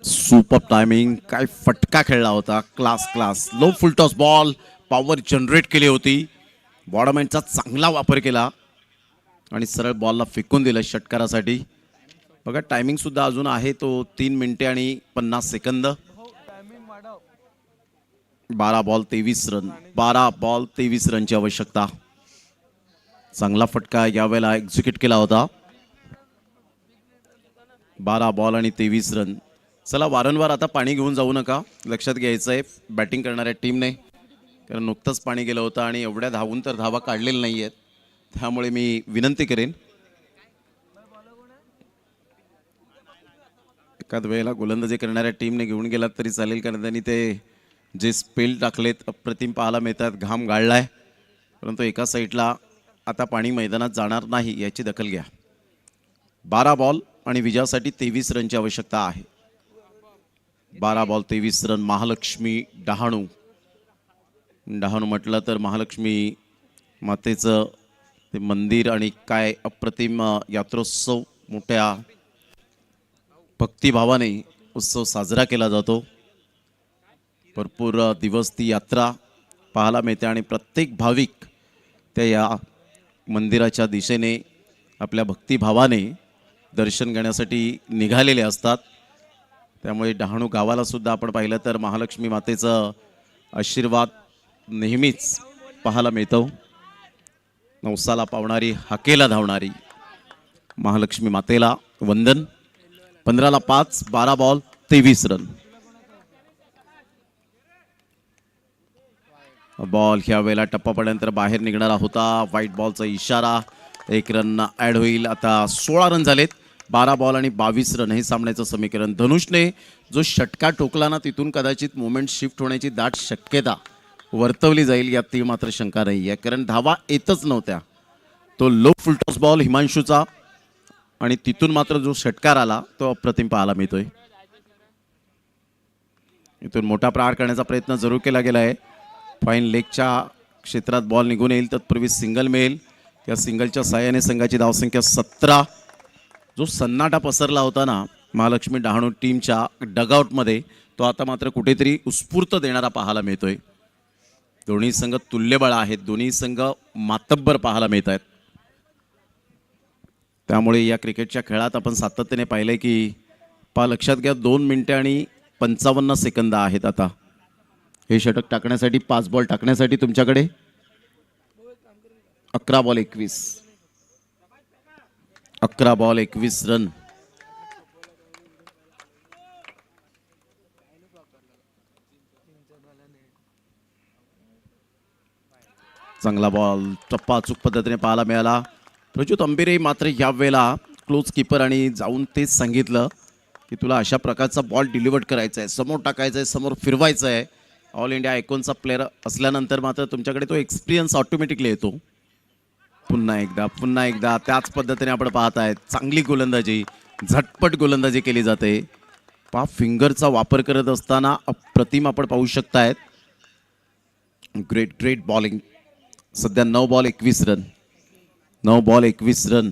सुपर टायमिंग, काय फटका खेळला होता, क्लास. लो फुल टॉस बॉल, पॉवर जनरेट केली होती. बॉडमॅनचा चांगला वापर केला आणि सरळ बॉलला फेकून दिलं षटकारासाठी. बघा टायमिंग सुद्धा अजून आहे तो 3 मिनिटे आणि 50 सेकंद. 12 बॉल 23 रन, 12 बॉल 23 रनची आवश्यकता. चांगला फटका यावेळेला एक्झिक्यूट केला होता. 12 बॉल आणि 23 रन. चला वारंवार आता पाणी घेऊन जाऊ नका, लक्षात घ्यायचं आहे बॅटिंग करणाऱ्या टीमने, कारण नुकतंच पाणी गेलं होतं आणि एवढ्या धावून तर धावा काढलेल्या नाही आहेत. त्यामुळे मी विनंती करेन एखाद वेळेला गोलंदाजी करणाऱ्या टीमने घेऊन गेलात तरी चालेल, कारण त्यांनी ते जे स्पेल टाकलेत अप्रतिम पाहायला मिळतात. घाम गाळलाय, परंतु एका साईडला आता पाणी मैदानात जाणार नाही याची दखल घ्या. 12 बॉल आणि विजयासाठी 23 रनची आवश्यकता आहे. 12 बॉल 23 रन. महालक्ष्मी डहाणू म्हटलं तर महालक्ष्मी मातेचं ते मंदिर आणि काय अप्रतिम यात्रोत्सव, मोठ्या भक्तिभावाने उत्सव साजरा केला जातो. भरपूर दिवस ती यात्रा पाहायला मिळते आणि प्रत्येक भाविक त्या या मंदिराच्या दिशेने आपल्या भक्तिभावाने दर्शन घेण्यासाठी निघालेले असतात. त्यामुळे डहाणू गावाला सुद्धा आपण पाहिलं तर महालक्ष्मी मातेचं आशीर्वाद नेहमीच पाहायला मिळतो. नवसाला पावणारी, हाकेला धावणारी महालक्ष्मी मातेला वंदन. 15ला 5, 12 बॉल 23 रन. बॉल ह्या वेळेला टप्पा पडल्यानंतर बाहेर निघणारा होता. व्हाईट बॉलचा इशारा. 1 रन ॲड होईल. आता 16 रन झालेत. 12 बॉल आणि 22 रन हे सामन्याचं समीकरण. धनुषने जो षटका टोकला ना, तिथून कदाचित मोमेंट शिफ्ट होण्याची दाट शक्यता वर्तवली जाईल यात ती मात्र शंका नाही आहे, कारण धावा येतच नव्हत्या. तो लो फुलटॉस बॉल हिमांशूचा आणि तिथून मात्र जो षटकार आला तो अप्रतिम पाहायला मिळतोय. इथून मोठा प्रहार करण्याचा प्रयत्न जरूर केला गेला आहे. फाईन लेगच्या क्षेत्रात बॉल निघून येईल, तत्पूर्वी सिंगल मिळेल. या सिंगलच्या साहाय्याने संघाची धावसंख्या 17. जो सन्नाटा पसरला होता ना महालक्ष्मी डहाणू टीमच्या डगआउटमध्ये, तो आता मात्र कुठेतरी उत्स्फूर्त देणारा पाहायला मिळतोय. दोन्ही संघ तुल्यबळ आहेत, दोन्ही संघ मातब्बर पाहायला मिळत आहेत. त्यामुळे या क्रिकेटच्या खेळात आपण सातत्याने पाहिलंय की लक्षात घ्या 2 मिनिटे आणि 55 सेकंद आहेत. आता हे षटक टाकण्यासाठी 5 बॉल टाकण्यासाठी तुमच्याकडे 11 बॉल 21. 11 ball 21 run. चांगला बॉल टप्पा अचूक पद्धतीने पाहायला मिळाला. प्रज्योत अंबिरे मात्र यावेळेला क्लोज कीपर आणि जाऊन तेच सांगितलं की तुला अशा प्रकारचा बॉल डिलिव्हर करायचा आहे, समोर टाकायचा आहे, समोर फिरवायचं आहे. ऑल इंडिया आयकॉनचा प्लेअर असल्यानंतर मात्र तुमच्याकडे तो एक्सपिरियन्स ऑटोमॅटिकली येतो. पुन्हा एकदा त्याच पद्धतीने आपण पाहत आहेत. चांगली गोलंदाजी, झटपट गोलंदाजी केली जाते. फिंगरचा वापर करत असताना अप्रतिम आपण पाहू शकतायत. Great bowling. सध्या 9 बॉल 21 रन. 9 ball 21 run.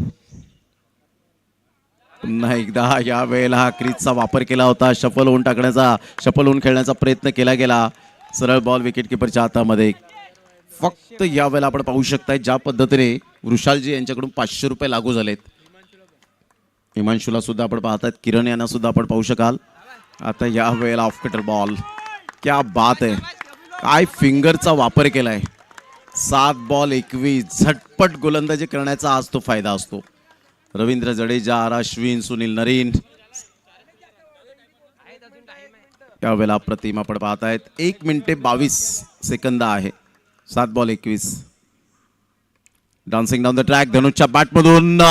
पुन्हा एकदा या वेळेला क्रीजचा वापर केला होता. शफल होऊन खेळण्याचा प्रयत्न केला गेला. सरळ बॉल विकेट किपरच्या हातामध्ये. फक्त यावेळेला आपण पाहू शकताय ज्या पद्धतीने वृषालजी यांच्याकडून 500 रुपये लागू झालेत. हिमांशूला सुद्धा आपण पाहतायत, किरण यांना सुद्धा आपण पाहू शकाल. आता या वेळेला ऑफ कटर बॉल. क्या बात आहे, काय फिंगरचा वापर केलाय. 7 बॉल 21. झटपट गोलंदाजी करण्याचा आज तो फायदा असतो. रवींद्र जडेजा, अश्विन, सुनील नरीन त्यावेळेला प्रतिमा आपण पाहतायत. 1 मिनिटे 22 सेकंद आहे. 7 ball 21. Dancing down the track. धनुषच्या बॅटमधून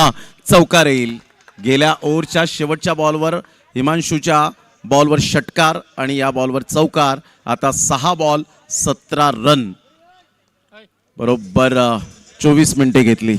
चौकार येईल. गेल्या ओव्हरच्या शेवटच्या बॉलवर हिमांशूच्या बॉलवर षटकार आणि या बॉलवर चौकार. आता 6 बॉल 17 रन. बरोबर 24 मिनिटे घेतली.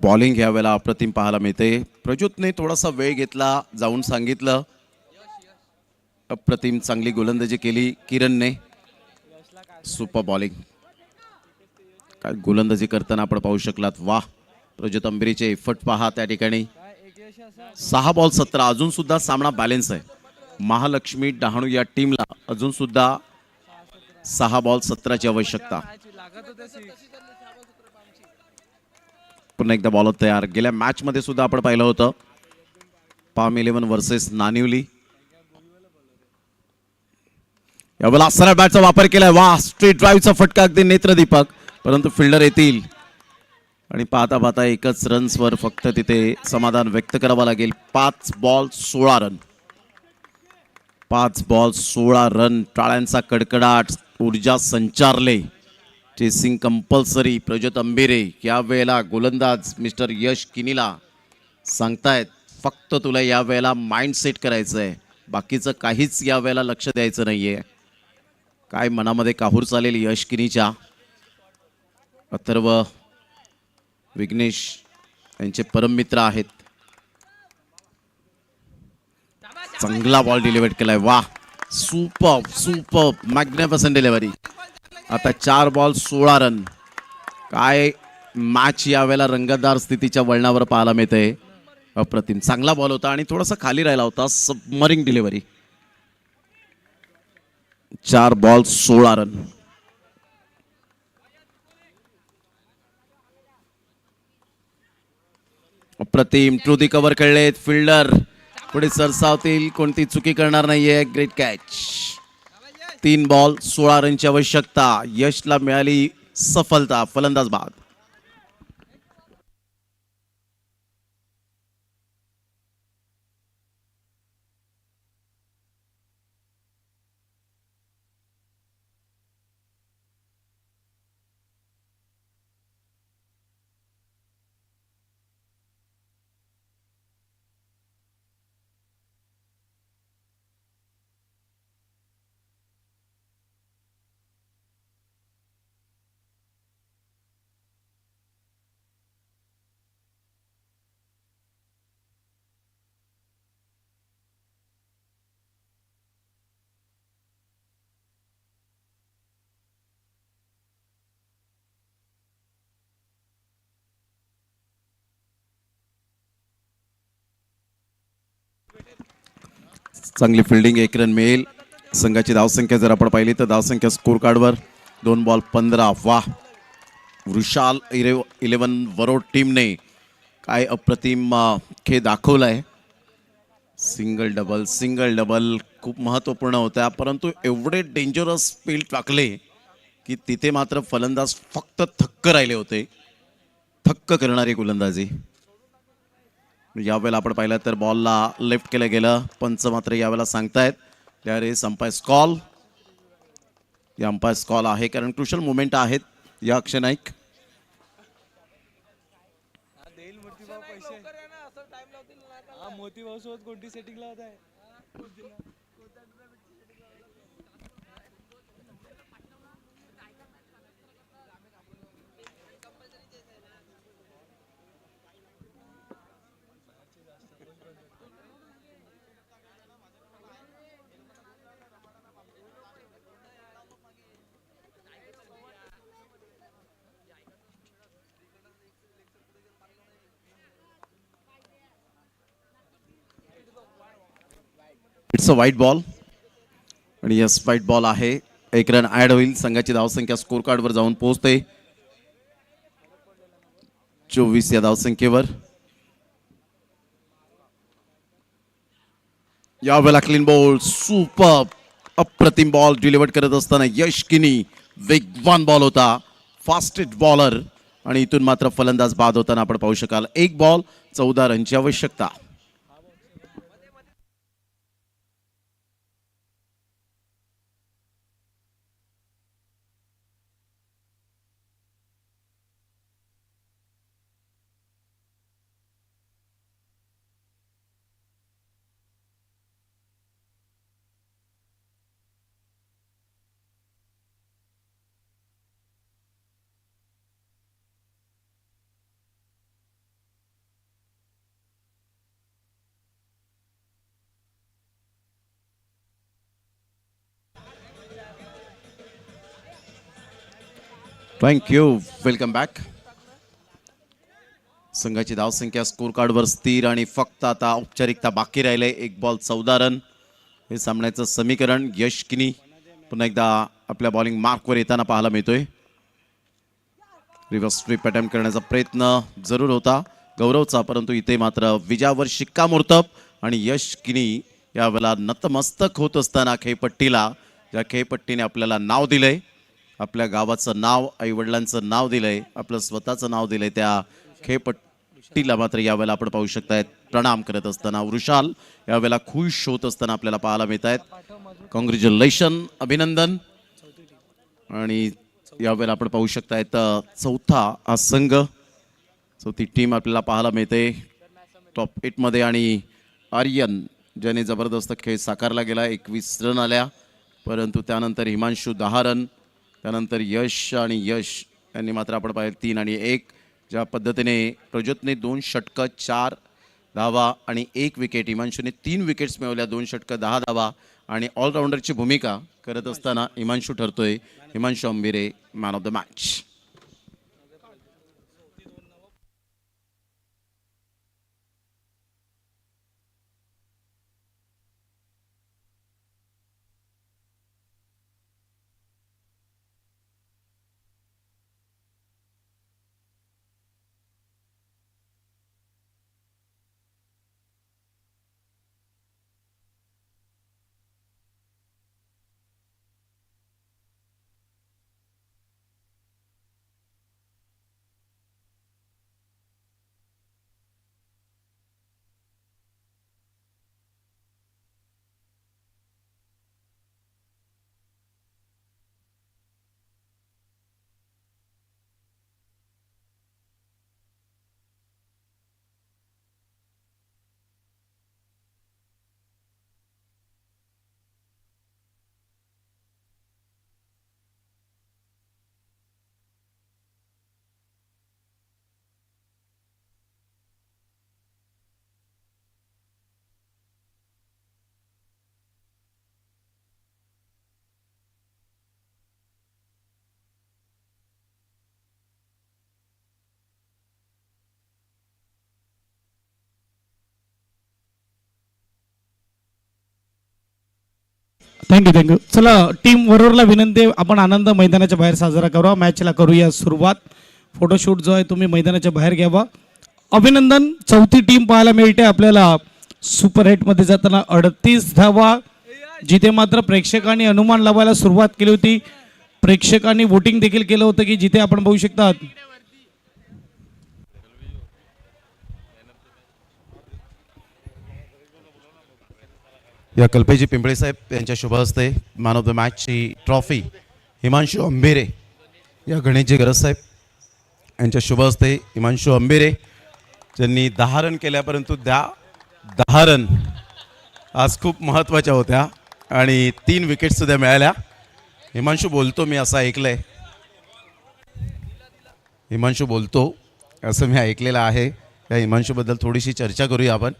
बॉलिंग ह्या वेळेला अप्रतिम पाहायला मिळते. प्रज्योतने थोडासा वेळ घेतला, जाऊन सांगितलं. अप्रतिम चांगली गोलंदाजी केली किरणने. Super bowling. काय गोलंदाजी करताना आपण पाहू शकलात. वाह, प्रज्योत अंबेरीचे एफर्ट पहा त्या ठिकाणी. 6 बॉल 17. अजून सुद्धा सामना बॅलन्स आहे. महालक्ष्मी डहाणू या टीमला अजून सुद्धा 6 बॉल 17ची आवश्यकता. पुन्हा एकदा बॉलर तयार. गेल्या मॅच मध्ये सुद्धा आपण पाहिलं होतं पाम 11 वर्सेस नानिवली. यावेळेला सरळ बॅटचा वापर केलाय. वा, स्ट्रेट ड्राईव्हचा फटका अगदी नेत्रदीपक, परंतु फिल्डर येतील आणि पाहता पाहता एकच रन्सवर फक्त तिथे समाधान व्यक्त करावं लागेल. 5 बॉल 16 रन. 5 ball 16 run. टाळ्यांचा कडकडाट, ऊर्जा संचारले. Chasing compulsory. प्रज्योत अंबेरे या वेळेला गोलंदाज मिस्टर यश किनीला सांगतायत फक्त तुला या वेळेला माइंड सेट करायचं आहे, बाकीचं काहीच या वेळेला लक्ष द्यायचं नाहीये. काय मनामध्ये काहूर चालेल यश किनीच्या. अथर्व विघ्नेश यांचे परम मित्र आहेत. चांगला बॉल डिलिव्हर केलाय. वाह, सुपर सुपर मॅग्निफिसंट डिलिव्हरी. आता 4 बॉल 16 रन. काय मॅच यावेळेला रंगतदार स्थितीच्या वळणावर पाहायला मिळते. अप्रतिम चांगला बॉल होता आणि थोडासा खाली राहिला होता. सबमरिंग डिलिव्हरी. 4 ball 16 run. अप्रतिम टू दी कव्हर खेळलेत. फिल्डर पुढे सरसावतील, कोणती चुकी करणार नाहीये. Great catch. 3 बॉल 16 रनची आवश्यकता. यशला मिळाली सफलता. फलंदाज बाद. चांगली फिल्डिंग. 1 रन मिळेल. संघाची धावसंख्या जर आपण पाहिली तर धावसंख्या स्कोर कार्डवर 2 बॉल 15. वाह, वृषाल 11 वरोड टीमने काय अप्रतिम खेळ दाखवलाय. सिंगल डबल सिंगल डबल खूप महत्वपूर्ण होत्या, परंतु एवढे डेंजरस फील्ड टाकले की तिथे मात्र फलंदाज फक्त थक्क राहिले होते. थक्क करणारी गोलंदाजी. यावेळेला आपण पाहिलं तर बॉलला लेफ्ट केलं गेलं. पंच मात्र यावेळेला सांगतायत देअर इज अंपायर्स कॉल. या अंपायर्स कॉल आहे कारण क्रुशल मुवमेंट आहेत या अक्षय नाईक. इट्स अ वाईट बॉल आणि यस वाईट बॉल आहे. 1 रन ऍड होईल. संघाची धावसंख्या स्कोर कार्डवर जाऊन पोहोचते 24 या धावसंख्येवर. यावेळेला क्लीन बॉल. सुपर अप्रतिम बॉल डिलिव्हर करत असताना यश किनी. वेगवान बॉल होता. फास्टेस्ट बॉलर आणि इथून मात्र फलंदाज बाद होताना आपण पाहू शकाल. 1 बॉल 14 रनची आवश्यकता. थँक्यू. Welcome back. संघाची धावसंख्या स्कोर कार्डवर स्थिर आणि फक्त आता औपचारिकता बाकी राहिले. 1 बॉल 14 रन हे सामन्याचं समीकरण. यश किनी पुन्हा एकदा आपल्या बॉलिंग मार्कवर येताना पाहायला मिळतोय. रिव्हर्स स्वीप अटेम्प्ट करण्याचा प्रयत्न जरूर होता गौरवचा, परंतु इथे मात्र विजयावर शिक्कामोर्तब आणि यश किनी यावेळेला नतमस्तक होत असताना खेळपट्टीला, ज्या खेळपट्टीने आपल्याला नाव दिलंय, आपल्या गावाचं नाव, आईवडिलांचं नाव दिलंय, आपलं स्वतःचं नाव दिलंय, त्या खेळपट्टीला मात्र यावेळेला आपण पाहू शकतायत प्रणाम करत असताना वृषाल यावेळेला खुश होत असताना आपल्याला पाहायला मिळत आहेत. कॉंग्रॅच्युलेशन, अभिनंदन. आणि यावेळेला आपण पाहू शकतायत चौथा हा संघ, चौथी टीम आपल्याला पाहायला मिळते टॉप 8 मध्ये. आणि आर्यन ज्याने जबरदस्त खेळ साकारला गेला, 21 रन आल्या, परंतु त्यानंतर हिमांशू 10 रन, त्यानंतर यश आणि यश यांनी मात्र आपण पाहिलं 3 आणि 1. ज्या पद्धतीने प्रज्योतने 2 षटकं 4 धावा आणि 1 विकेट, हिमांशूने 3 विकेट्स मिळवल्या, 2 षटकं 10 धावा आणि ऑलराऊंडरची भूमिका करत असताना हिमांशू ठरतोय Himanshu Ambire man of the match. Thank you. चला टीम वरोरला विनंती आहे, आपण आनंद मैदानाच्या बाहेर साजरा करावा. मॅचला करूया सुरुवात. फोटोशूट जो आहे तुम्ही मैदानाच्या बाहेर घ्यावा. अभिनंदन. चौथी टीम पाहायला मिळते आपल्याला सुपर हिटमध्ये जाताना 38 धावा, जिथे मात्र प्रेक्षकांनी अनुमान लावायला सुरुवात केली होती. प्रेक्षकांनी वोटिंग देखील केलं होतं की जिथे आपण पाहू शकता या कल्पेजी पिंपळे साहेब यांच्या शुभ हस्ते मॅन ऑफ द मॅचची ट्रॉफी हिमांशू अंबिरे या गणेशजी गरज साहेब यांच्या शुभ हस्ते हिमांशू अंबिरे ज्यांनी 10 रन केल्या, परंतु त्या 10 रन आज खूप महत्त्वाच्या होत्या आणि 3 विकेटसुद्धा मिळाल्या. हिमांशू बोलतो मी असं ऐकलंय, हिमांशू बोलतो असं मी ऐकलेलं आहे. या हिमांशूबद्दल थोडीशी चर्चा करूया आपण.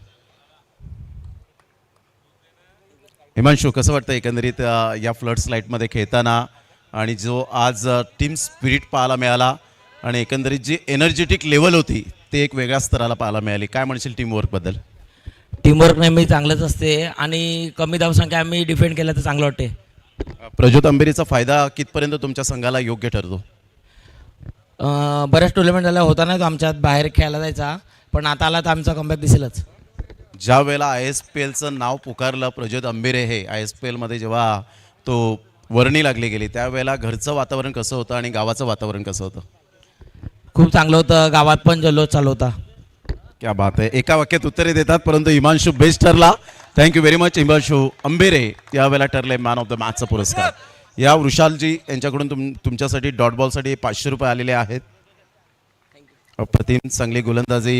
हिमांशू, कसं वाटतं एकंदरीत या फ्लड्स लाईटमध्ये खेळताना आणि जो आज टीम स्पिरिट पाहायला मिळाला आणि एकंदरीत जी एनर्जेटिक लेवल होती ते एक वेगळ्या स्तराला पाहायला मिळाली, काय म्हणशील टीमवर्कबद्दल? टीमवर्क नेहमी चांगलंच असते आणि कमी धावसंख्या आम्ही डिफेंड केलं तर चांगलं वाटते. प्रज्योत अंबेरीचा फायदा कितपर्यंत तुमच्या संघाला योग्य ठरतो? बऱ्याच टुर्नामेंट झाल्या होता ना तो आमच्यात बाहेर खेळायला जायचा, पण आता आला तर आमचा कमबॅक दिसेलच. ज्या वेळेला ISPLचं नाव पुकारलं प्रज्योत अंबिरे हे, ISPLमध्ये जेव्हा तो वर्णी लागली गेली त्यावेळेला घरचं वातावरण कसं होतं आणि गावाचं वातावरण कसं होतं? खूप चांगलं होतं, गावात पण जल्लोष चालू होता. क्या बात आहे. एका वाक्यात उत्तरे देतात, परंतु हिमांशू बेस्ट ठरला. Thank you very much. Himanshu Ambire यावेळेला ठरले मॅन ऑफ द मॅचचा पुरस्कार. या वृषालजी यांच्याकडून तुमच्यासाठी डॉट बॉलसाठी 500 रुपये आलेले आहेत. अप्रतिम चांगली गोलंदाजी